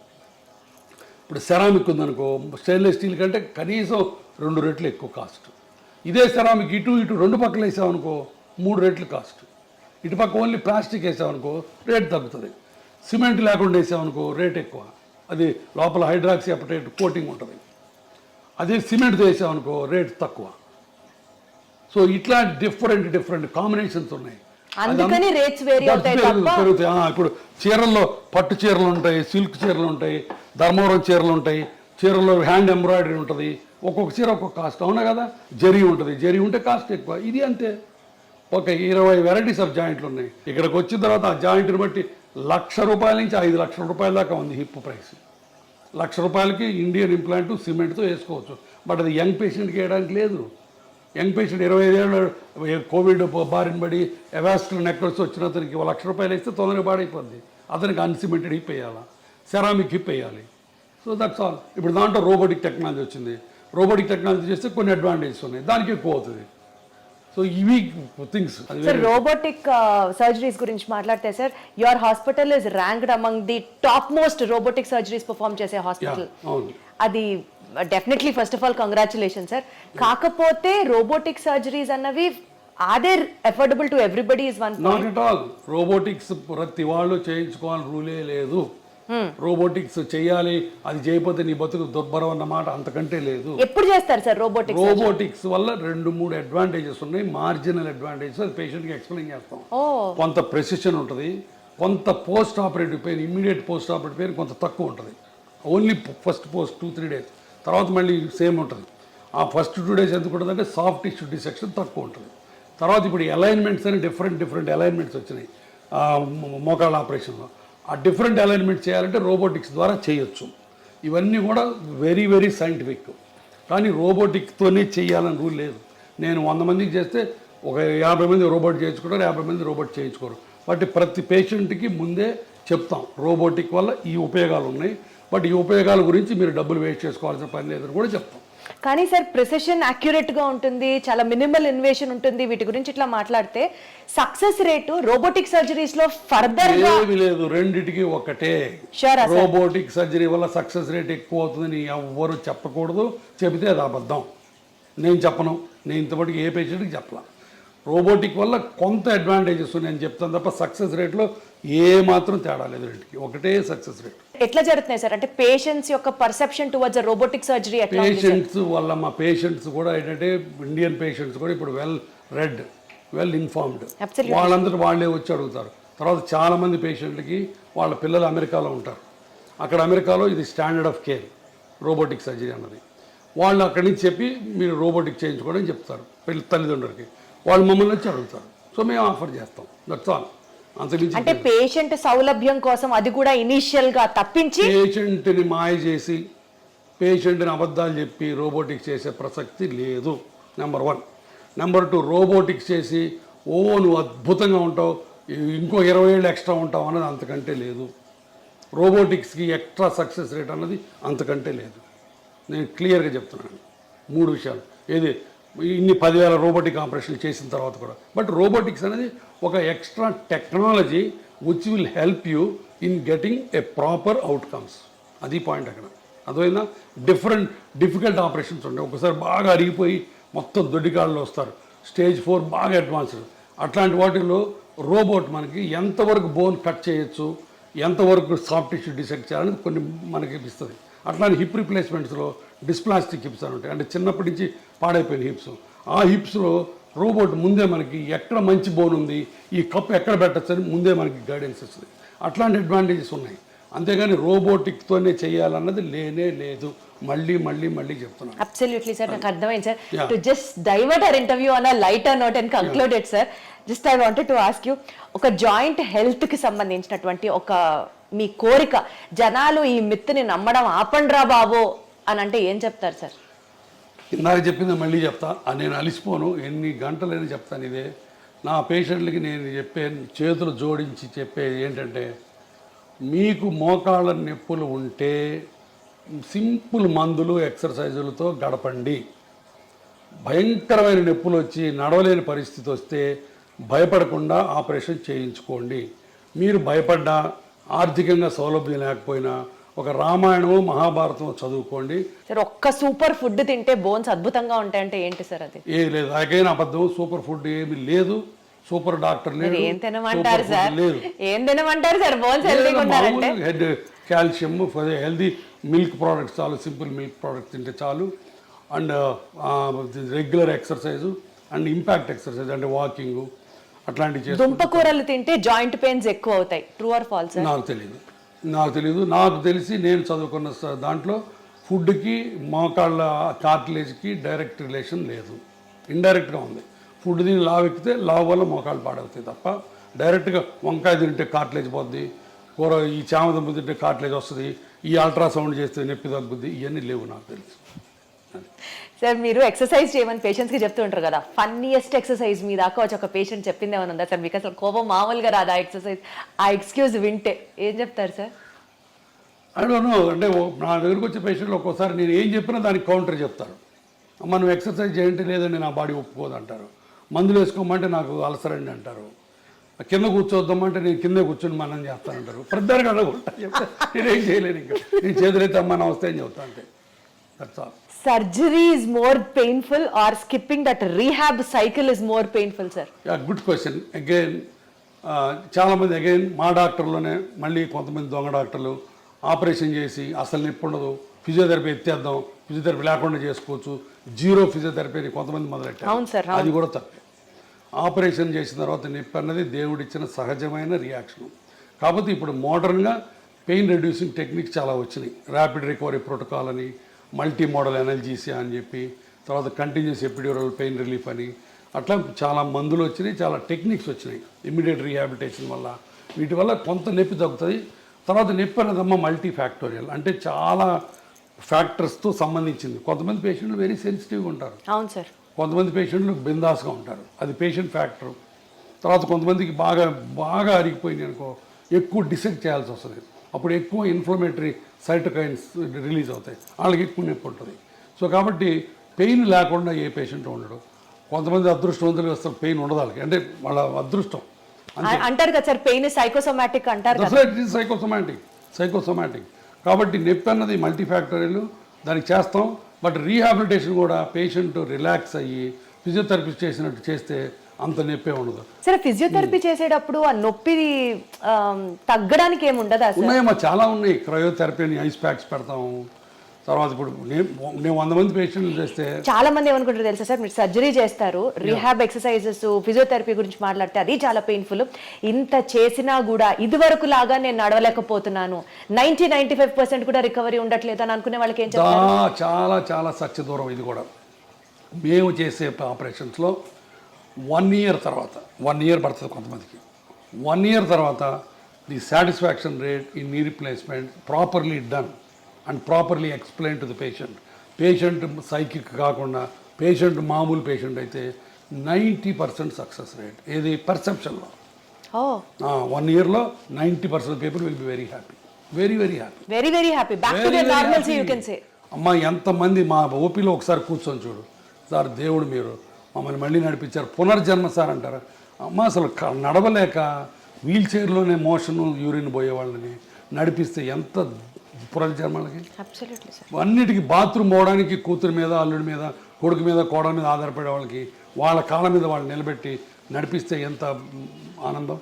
ఇప్పుడు సెరామిక్ ఉందనుకో, స్టెయిన్లెస్ స్టీల్ కంటే కనీసం 2 రెట్లు ఎక్కువ కాస్ట్. ఇదే సెరామిక్ ఇటు 2 పక్కలు వేసామనుకో 3 రెట్లు కాస్ట్. ఇటుపక్క ఓన్లీ ప్లాస్టిక్ వేసామనుకో రేట్ తగ్గుతుంది. సిమెంట్ లేకుండా వేసామనుకో రేట్ ఎక్కువ, అది లోపల హైడ్రాక్సీ అపటైట్ కోటింగ్ ఉంటుంది. అదే సిమెంట్తో వేసామనుకో రేట్ తక్కువ. సో ఇట్లా డిఫరెంట్ కాంబినేషన్స్ ఉన్నాయి, పెరుగుతాయి. ఇప్పుడు చీరల్లో పట్టు చీరలు ఉంటాయి, సిల్క్ చీరలు ఉంటాయి, ధర్మవరం చీరలు ఉంటాయి, చీరల్లో హ్యాండ్ ఎంబ్రాయిడరీ ఉంటుంది. ఒక్కొక్క చీర ఒక్కొక్క కాస్ట్, అవునా కదా? జరీ ఉంటుంది, జరీ ఉంటే కాస్ట్ ఎక్కువ. ఇది అంతే. ఒక 20 వెరైటీస్ ఆఫ్ జాయింట్లు ఉన్నాయి. ఇక్కడికి వచ్చిన తర్వాత ఆ జాయింట్ని బట్టి ₹1,00,000 నుంచి ₹5,00,000 దాకా ఉంది హిప్ ప్రైస్. ₹1,00,000కి ఇండియన్ ఇంప్లాంట్ సిమెంట్తో వేసుకోవచ్చు, బట్ అది యంగ్ పేషెంట్కి వేయడానికి లేదు. యంగ్ పేషెంట్ 25 ఏళ్ళు కోవిడ్ బారిన పడి ఎవాస్కులర్ నెక్రోసిస్ వచ్చిన అతనికి ₹1,00,000 ఇస్తే తొందరగా పాడైపోద్ది. అతనికి అన్సిమెంటెడ్ హిప్ వేయాలా, సెరామిక్ హిప్ వేయాలి. So that's all. ఇప్పుడు దాంట్లో రోబోటిక్ టెక్నాలజీ వచ్చింది. రోబోటిక్ టెక్నాలజీ చేస్తే కొన్ని అడ్వాంటేజెస్ ఉన్నాయి, దానికి ఎక్కువ అవుతుంది. సో ఇవి థింగ్స్. సార్, రోబోటిక్ సర్జరీస్ గురించి మాట్లాడితే sir, your hospital is ranked among the top most robotic surgeries perform చేసే హాస్పిటల్. అది definitely first of all congratulation sir. కాకపోతే రోబోటిక్ సర్జరీస్ అన్నవి are affordable to everybody is one not at all. Robotics ప్రతి వాళ్ళు చేయించుకోవాలి రూలే లేదు. Robotics చేయాలి, అది చేయకపోతే నీ బతుకు దుర్భరం అన్నమాట అంతకంటే లేదు. ఎప్పుడు చేస్తారు సార్ రోబోటిక్స్? రోబోటిక్స్ వల్ల 2-3 అడ్వాంటేజెస్ ఉన్నాయి, మార్జినల్ అడ్వాంటేజెస్. అది పేషెంట్కి ఎక్స్ప్లెయిన్ చేస్తాం. కొంత ప్రెసిషన్ ఉంటుంది, కొంత post operative pain, immediate post operative pain కొంత తక్కువ ఉంటుంది. ఓన్లీ ఫస్ట్ 2-3 డేస్, తర్వాత మళ్ళీ సేమ్ ఉంటుంది. ఆ ఫస్ట్ 2 డేస్ ఎందుకు ఉంటుంది అంటే సాఫ్ట్ టిష్యూ డిసెక్షన్ తక్కువ ఉంటుంది. తర్వాత ఇప్పుడు అలైన్మెంట్స్ అని డిఫరెంట్ అలైన్మెంట్స్ వచ్చినాయి మోకాళ్ళ ఆపరేషన్లో. ఆ డిఫరెంట్ అలైన్మెంట్ చేయాలంటే రోబోటిక్స్ ద్వారా చేయొచ్చు. ఇవన్నీ కూడా వెరీ సైంటిఫిక్. కానీ రోబోటిక్తోనే చేయాలని రూల్ లేదు. నేను 100 మందికి చేస్తే ఒక 50 మంది రోబోట్ చేయించుకుంటారు, 50 మంది రోబోట్ చేయించుకోరు. బట్ ప్రతి పేషెంట్కి ముందే చెప్తాం రోబోటిక్ వల్ల ఈ ఉపయోగాలు ఉన్నాయి, బట్ ఈ ఉపయోగాల గురించి మీరు డబ్బులు వేస్ట్ చేసుకోవాల్సిన పని లేదని కూడా చెప్తాం. కానీ సార్ ప్రిసిషన్ గా ఉంటుంది, చాలా మినిమల్ ఇన్వేషన్ ఉంటుంది, వీటి గురించి ఇట్లా మాట్లాడితే సక్సెస్ రేటు రోబోటిక్ సర్జరీస్ లో ఫర్దర్ గా ఏమీ లేదు, రెండిటికి ఒకటే. Sure, sir. రోబోటిక్ సర్జరీ వల్ల సక్సెస్ రేట్ ఎక్కువ అవుతుందని ఎవ్వరు చెప్పకూడదు, చెబితే అది అబద్ధం. నేను చెప్పను, నేను ఇంతవరకు ఏ పేషెంట్కి చెప్పలా. రోబోటిక్ వల్ల కొంత అడ్వాంటేజెస్ ఉన్నాయని చెప్తాను తప్ప సక్సెస్ రేట్లో ఏ మాత్రం తేడా లేదు, రెండుకి ఒకటే సక్సెస్ రేట్. ఎట్లా జరుగుతున్నాయి సార్? అంటే పేషెంట్స్ యొక్క పర్సెప్షన్ టువర్డ్స్ రోబోటిక్ సర్జరీ ఎట్లా ఉంది సార్? పేషెంట్స్ వల్ల మా పేషెంట్స్ కూడా ఏంటంటే ఇండియన్ పేషెంట్స్ కూడా ఇప్పుడు వెల్ ఇన్ఫార్మ్డ్, Absolutely. వాళ్ళందరూ వాళ్ళే వచ్చి అడుగుతారు. తర్వాత చాలామంది పేషెంట్లకి వాళ్ళ పిల్లలు అమెరికాలో ఉంటారు, అక్కడ అమెరికాలో ఇది standard of care robotic surgery అన్నది. వాళ్ళు అక్కడి నుంచి చెప్పి మీరు రోబోటిక్ చేయించుకోవడం చెప్తారు తల్లిదండ్రులకి, వాళ్ళు మమ్మల్ని వచ్చి అడుగుతారు. సో మేము ఆఫర్ చేస్తాం, దట్స్ ఆల్. అంతకుమించి అంటే పేషెంట్ సౌలభ్యం కోసం అది కూడా ఇనిషియల్ గా తప్పించి పేషెంట్ని మాయ చేసి పేషెంట్ని అబద్ధాలు చెప్పి రోబోటిక్స్ చేసే ప్రసక్తి లేదు, నెంబర్ 1. నెంబర్ 2, రోబోటిక్స్ చేసి నువ్వు అద్భుతంగా ఉంటావు, ఇంకో 20 ఏళ్ళు ఎక్స్ట్రా ఉంటావు అన్నది అంతకంటే లేదు. రోబోటిక్స్కి ఎక్స్ట్రా సక్సెస్ రేట్ అన్నది అంతకంటే లేదు. నేను క్లియర్గా చెప్తున్నాను 3 విషయాలు. ఏది ఇన్ని 10,000 రోబోటిక్ ఆపరేషన్లు చేసిన తర్వాత కూడా. బట్ రోబోటిక్స్ అనేది ఒక extra technology which will help you in getting a proper outcomes. అది పాయింట్ అక్కడ. అదైనా డిఫికల్ట్ ఆపరేషన్స్ ఉంటాయి, ఒకసారి బాగా అరిగిపోయి మొత్తం దొడ్డికాళ్ళు వస్తారు, స్టేజ్ 4 బాగా అడ్వాన్స్డ్. అట్లాంటి వాటిల్లో రోబోట్ మనకి ఎంతవరకు బోన్ కట్ చేయొచ్చు, ఎంతవరకు సాఫ్ట్ టిష్యూ డిసెక్ట్ చేయాలని కొన్ని మనకి ఇస్తుంది. అట్లాంటి హిప్ రిప్లేస్మెంట్స్లో డిస్ప్లాస్టిక్ హిప్స్ అని ఉంటాయి, అంటే చిన్నప్పటి నుంచి పాడైపోయిన హిప్స్. ఆ హిప్స్లో రోబోట్ ముందే మనకి ఎక్కడ మంచి బోన్ ఉంది, ఈ కప్ ఎక్కడ పెట్టచ్చు అని ముందే మనకి గైడెన్స్ ఇస్తుంది. అట్లాంటి అడ్వాంటేజెస్ ఉన్నాయి. అంతేగాని రోబోటిక్తోనే చేయాలన్నది లేనే లేదు. మళ్ళీ చెప్తున్నాను. అబ్సల్యూట్లీ సార్, నాకు అర్థమైంది sir. To just divert our interview on a lighter note and conclude it sir, just I wanted to ask you, ఒక జాయింట్ హెల్త్ కి సంబంధించినటువంటి ఒక మీ కోరిక, జనాలు ఈ మిత్తుని నమ్మడం ఆపండ్రా బాబో అని అంటే ఏం చెప్తారు సార్? ఇందాక చెప్పింది మళ్ళీ చెప్తా, నేను అలిసిపోను, ఎన్ని గంటలైనా చెప్తాను ఇదే. నా పేషెంట్లకి నేను చెప్పే, చేతులు జోడించి చెప్పేది ఏంటంటే, మీకు మోకాళ్ళ నొప్పులు ఉంటే సింపుల్ మందులు ఎక్సర్సైజులతో గడపండి. భయంకరమైన నొప్పులు వచ్చి నడవలేని పరిస్థితి వస్తే భయపడకుండా ఆపరేషన్ చేయించుకోండి. మీరు భయపడ్డా, ఆర్థికంగా సౌలభ్యం లేకపోయినా ఒక రామాయణము మహాభారతం చదువుకోండి. సార్, ఒక్క సూపర్ ఫుడ్ తింటే బోన్స్ అద్భుతంగా ఉంటాయంటే ఏంటి సార్ అది? ఏ లేదు, నాకైనా అబద్ధం. సూపర్ ఫుడ్ ఏమి లేదు, సూపర్ డాక్టర్ లేదు, ఏం తినమంటారు సార్? లేదు. ఏం తినమంటారు సార్ బోన్స్ హెల్తీగా ఉండాలంటే? Head calcium, healthy milk products చాలు, సింపుల్ మిల్క్ ప్రోడక్ట్స్ తింటే చాలు. And regular exercise and impact exercise అంటే వాకింగ్ అట్లాంటివి చేసి. దుంపకూరలు తింటే జాయింట్ పెయిన్స్ ఎక్కువ అవుతాయి, ట్రూ ఆర్ ఫాల్స్? నాకు తెలియదు. నాకు తెలిసి నేను చదువుకున్న దాంట్లో ఫుడ్కి మోకాళ్ళ కార్టిలేజ్కి డైరెక్ట్ రిలేషన్ లేదు, ఇండైరెక్ట్గా ఉంది. ఫుడ్ తిని లావు ఎక్కితే లావు వల్ల మోకాళ్ళు పాడవుతాయి తప్ప డైరెక్ట్గా వంకాయ తింటే కార్టిలేజ్ పోద్ది, కూర ఈ చామదుంప తింటే కార్టిలేజ్ వస్తుంది, ఈ అల్ట్రాసౌండ్ చేస్తే నొప్పి తగ్గుద్ది, ఇవన్నీ లేవు నాకు తెలుసు. సార్, మీరు ఎక్సర్సైజ్ చేయమని పేషెంట్స్కి చెప్తూ ఉంటారు కదా, ఫన్నీయెస్ట్ ఎక్సర్సైజ్ మీ దాకా వచ్చి ఒక పేషెంట్ చెప్పింది ఏమైనా ఉందా సార్? మీకు అసలు కోపం మామూలుగా రాదు ఆ ఎక్సర్సైజ్, ఆ ఎక్స్క్యూజ్ వింటే ఏం చెప్తారు సార్? I don't no. అంటే నా దగ్గరకు వచ్చే పేషెంట్లు ఒక్కోసారి నేను ఏం చెప్పినా దానికి కౌంటర్ చెప్తారు. మనం ఎక్సర్సైజ్ చేయండి, లేదండి నా బాడీ ఒప్పుకోదు అంటారు. మందులు వేసుకోమంటే నాకు అలసరండి అంటారు. కింద కూర్చోద్దామంటే నేను కింద కూర్చొని మనం చేస్తానంటారు. ప్రతిదానికి అడగకుండా చెప్తా, నేనేం చేయలేను. ఇంకా నేను చేతులైతే అమ్మ నమస్తే అని చెప్తా, అంతే. That's all. Surgery is more painful or skipping that rehab cycle is more painful, sir? Good question. Again చాలామంది మా డాక్టర్లోనే మళ్ళీ కొంతమంది దొంగ డాక్టర్లు ఆపరేషన్ చేసి అసలు నొప్పి ఉండదు, ఫిజియోథెరపీ ఎత్తేద్దాం, ఫిజియోథెరపీ లేకుండా చేసుకోవచ్చు, జీరో ఫిజియోథెరపీ కొంతమంది మొదలెట్టారు. అది కూడా తప్పే. ఆపరేషన్ చేసిన తర్వాత నొప్పి అన్నది దేవుడిచ్చిన సహజమైన రియాక్షన్. కాకపోతే ఇప్పుడు మోడర్న్గా పెయిన్ రెడ్యూసింగ్ టెక్నిక్స్ చాలా వచ్చినాయి. ర్యాపిడ్ రికవరీ ప్రోటోకాల్ అని, మల్టీ మోడల్ ఎనర్జీసీ అని చెప్పి, తర్వాత కంటిన్యూస్ ఎపిడ్యూరల్ పెయిన్ రిలీఫ్ అని, అట్లా చాలా మందులు వచ్చినాయి, చాలా టెక్నిక్స్ వచ్చినాయి ఇమ్మీడియట్ రీహాబిలిటేషన్ వల్ల. వీటి వల్ల కొంత నొప్పి తగ్గుతుంది. తర్వాత నొప్పి అనేదమ్మా మల్టీ ఫ్యాక్టోరియల్, అంటే చాలా ఫ్యాక్టర్స్తో సంబంధించింది. కొంతమంది పేషెంట్లు వెరీ సెన్సిటివ్గా ఉంటారు, అవును సార్. కొంతమంది పేషెంట్లు బిందాస్గా ఉంటారు, అది పేషెంట్ ఫ్యాక్టర్. తర్వాత కొంతమందికి బాగా అరిగిపోయింది అనుకో, ఎక్కువ డిసెక్ట్ చేయాల్సి వస్తుంది, అప్పుడు ఎక్కువ ఇన్ఫ్లమేటరీ సైటోకైన్స్ రిలీజ్ అవుతాయి, వాళ్ళకి ఎక్కువ నొప్పి ఉంటుంది. సో కాబట్టి పెయిన్ లేకుండా ఏ పేషెంట్ ఉండడు. కొంతమంది అదృష్టవంతులు అసలు పెయిన్ ఉండదు వాళ్ళకి, అంటే వాళ్ళ అదృష్టం. అంటారు కదా సార్, పెయిన్ సైకోసోమాటిక్ అంటారు కదా. సైకోసోమాటిక్ కాబట్టి నొప్పి అన్నది మల్టీఫ్యాక్టరీలు, దానికి చేస్తాం. బట్ రీహాబిలిటేషన్ కూడా పేషెంట్ రిలాక్స్ అయ్యి ఫిజియోథెరపిస్ట్ చేసినట్టు చేస్తే అంత నొప్పే ఉండదు. సరే, ఫిజియోథెరపీ చేసేటప్పుడు ఆ నొప్పి తగ్గడానికి ఏమి ఉండదా సార్? ఉన్నాయమ్మా, చాలా ఉన్నాయి. క్రయోథెరపీ అని ఐస్ ప్యాక్స్ పెడతాము. తర్వాత ఇప్పుడు నేను 100 మంది పేషెంట్లు చేస్తే చాలా మంది ఏమనుకుంటారు తెలుసా సార్, మీరు సర్జరీ చేస్తారు, రీహాబ్ ఎక్సర్సైజెస్ ఫిజియోథెరపీ గురించి మాట్లాడితే అది చాలా పెయిన్ఫుల్. ఇంత చేసినా కూడా ఇదివరకు లాగా నేను నడవలేకపోతున్నాను, 90-95% కూడా రికవరీ ఉండట్లేదు అని అనుకునే వాళ్ళకి ఏం చెప్తారు? చాలా చాలా సత్య దూరం ఇది కూడా. మేము చేసే ఆపరేషన్స్లో 1 ఇయర్ తర్వాత, 1 ఇయర్ పడుతుంది కొంతమందికి, 1 ఇయర్ తర్వాత the satisfaction rate in knee replacement properly done and properly explain to the patient psychic కాకుండా పేషెంట్ మామూలు పేషెంట్ అయితే 90% సక్సెస్ రేట్. ఏది పర్సెప్షన్లో 1 ఇయర్లో 90% people will be very happy, very happy, very happy, back to their normalcy you can say. అమ్మ, ఎంతమంది మా ఓపీలో ఒకసారి కూర్చొని చూడు సార్, దేవుడు మీరు మమ్మల్ని మళ్ళీ నడిపించారు, పునర్జన్మ సార్ అంటారు. అమ్మ, అసలు నడవలేక వీల్ చైర్లోనే మోషన్ యూరిన్ పోయే వాళ్ళని నడిపిస్తే ఎంత పునర్జన్మలకి. అన్నిటికీ బాత్రూమ్ పోవడానికి కూతురు మీద, అల్లుడి మీద, కొడుకు మీద, కోడల మీద ఆధారపడే వాళ్ళకి వాళ్ళ కాళ్ళ మీద వాళ్ళు నిలబెట్టి నడిపిస్తే ఎంత ఆనందం.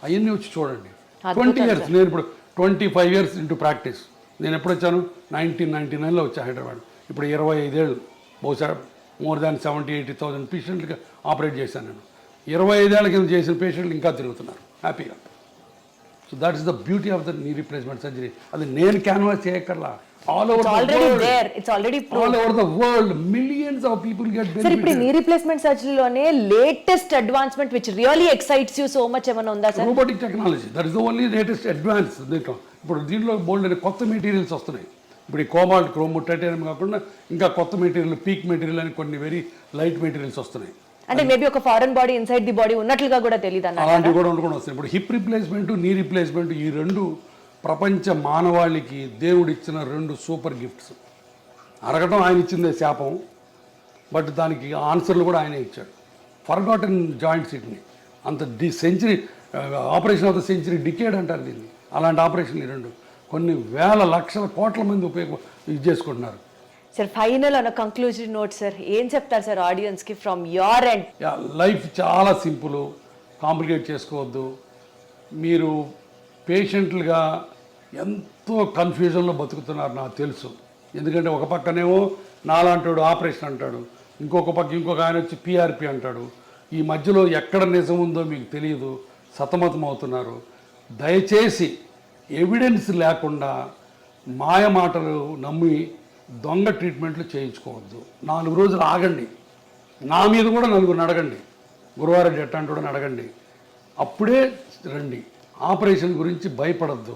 అవన్నీ వచ్చి చూడండి. 20 ఇయర్స్, నేను ఇప్పుడు 25 ఇయర్స్ ఇంటూ ప్రాక్టీస్. నేను ఎప్పుడు వచ్చాను? 1999లో వచ్చా హైదరాబాద్. ఇప్పుడు 25 ఏళ్ళు, బహుశా మోర్ దాన్ 70,000-80,000 పేషెంట్కి ఆపరేట్ చేశాను నేను. 25 ఏళ్ళ కింద చేసిన పేషెంట్లు ఇంకా తిరుగుతున్నారు హ్యాపీగా. So that is the beauty of the knee replacement surgery. అది నేను క్యాన్వాస్ చేయక్కర్లా, all over the world millions of people get benefit. ఇప్పుడు నీ రీప్లేస్మెంట్ సర్జరీలోనే latest advancement which really excites you so much ఏమైనా ఉందా sir? Robotic technology, that is the only latest advance. ఇప్పుడు దీంట్లో బోల్డ్ అనే కొత్త మెటీరియల్స్ వస్తున్నాయి. ఇప్పుడు ఈ కోబాల్ట్, క్రోమ్, టైటానియం కాకుండా ఇంకా కొత్త మెటీరియల్, పీక్ మెటీరియల్ అని కొన్ని వెరీ లైట్ మెటీరియల్స్ వస్తున్నాయి. అంటే మేబీ ఒక foreign body inside the body ఉన్నట్లుగా కూడా తెలియదు అన్న, అలాంటివి కూడా వస్తాయి. ఇప్పుడు హిప్ రీప్లేస్మెంట్, నీ రీప్లేస్మెంట్, ఈ రెండు ప్రపంచ మానవాళికి దేవుడిచ్చిన 2 సూపర్ గిఫ్ట్స్. అరగటం ఆయన ఇచ్చిందే శాపం, బట్ దానికి ఆన్సర్లు కూడా ఆయనే ఇచ్చాడు. ఫర్గాటన్ జాయింట్స్ వీటిని అంత century operation of the century decade అంటారు దీన్ని. అలాంటి ఆపరేషన్లు ఈ 2 కొన్ని వేల లక్షల కోట్ల మంది ఇది చేసుకుంటున్నారు. సార్, ఫైనల్ అన్న కంక్లూజన్ నోట్ సార్, ఏం చెప్తారు సార్ ఆడియన్స్కి ఫ్రమ్ యువర్ ఎండ్? లైఫ్ చాలా సింపుల్, కాంప్లికేట్ చేసుకోవద్దు. మీరు పేషెంట్లుగా ఎంతో కన్ఫ్యూజన్లో బతుకుతున్నారు నాకు తెలుసు. ఎందుకంటే ఒక పక్కనేమో నాలాంటాడు ఆపరేషన్ అంటాడు, ఇంకొక ఆయన వచ్చి పిఆర్పి అంటాడు. ఈ మధ్యలో ఎక్కడ నిజం ఉందో మీకు తెలియదు, సతమతం అవుతున్నారు. దయచేసి ఎవిడెన్స్ లేకుండా మాయమాటలు నమ్మి దొంగ ట్రీట్మెంట్లు చేయించుకోవద్దు. 4 రోజులు ఆగండి, నా మీద కూడా 4 అడగండి, గురువారెడ్డి ఎట్టంటాడో అడగండి, అప్పుడే రండి. ఆపరేషన్ గురించి భయపడద్దు,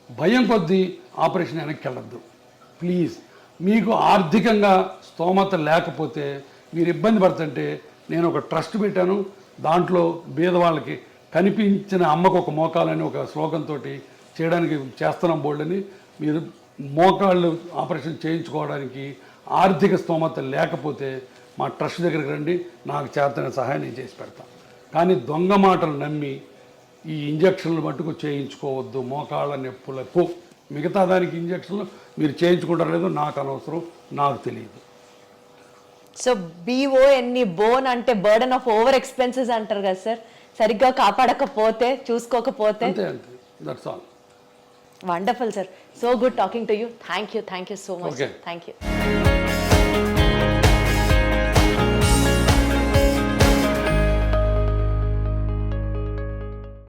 భయం కొద్దీ ఆపరేషన్ వెనక్కి వెళ్ళద్దు ప్లీజ్. మీకు ఆర్థికంగా స్తోమత లేకపోతే, మీరు ఇబ్బంది పడుతుంటే నేను ఒక ట్రస్ట్ పెట్టాను. దాంట్లో బీదవాళ్ళకి కనిపించిన అమ్మకు ఒక మోకాలని ఒక స్లోగన్తో చేయడానికి చేస్తున్నాం బోల్డ్ అని. మీరు మోకాళ్ళు ఆపరేషన్ చేయించుకోవడానికి ఆర్థిక స్తోమత లేకపోతే మా ట్రస్ట్ దగ్గరికి రండి, నాకు చేతన సహాయం నేను చేసి పెడతాను. కానీ దొంగ మాటలు నమ్మి ఈ ఇంజక్షన్లు మట్టుకు చేయించుకోవద్దు మోకాళ్ళ నొప్పులకు. మిగతా దానికి ఇంజక్షన్లు మీరు చేయించుకుంటారో లేదో నాకు అనవసరం, నాకు తెలియదు. సో BONE బోన్ అంటే బర్డన్ ఆఫ్ ఓవర్ ఎక్స్పెన్సెస్ అంటారు కదా సార్, సరిగ్గా కాపాడకపోతే, చూసుకోకపోతే. అంతే, that's all. Wonderful, sir. So good talking to you. Thank you so much. Okay. Thank you.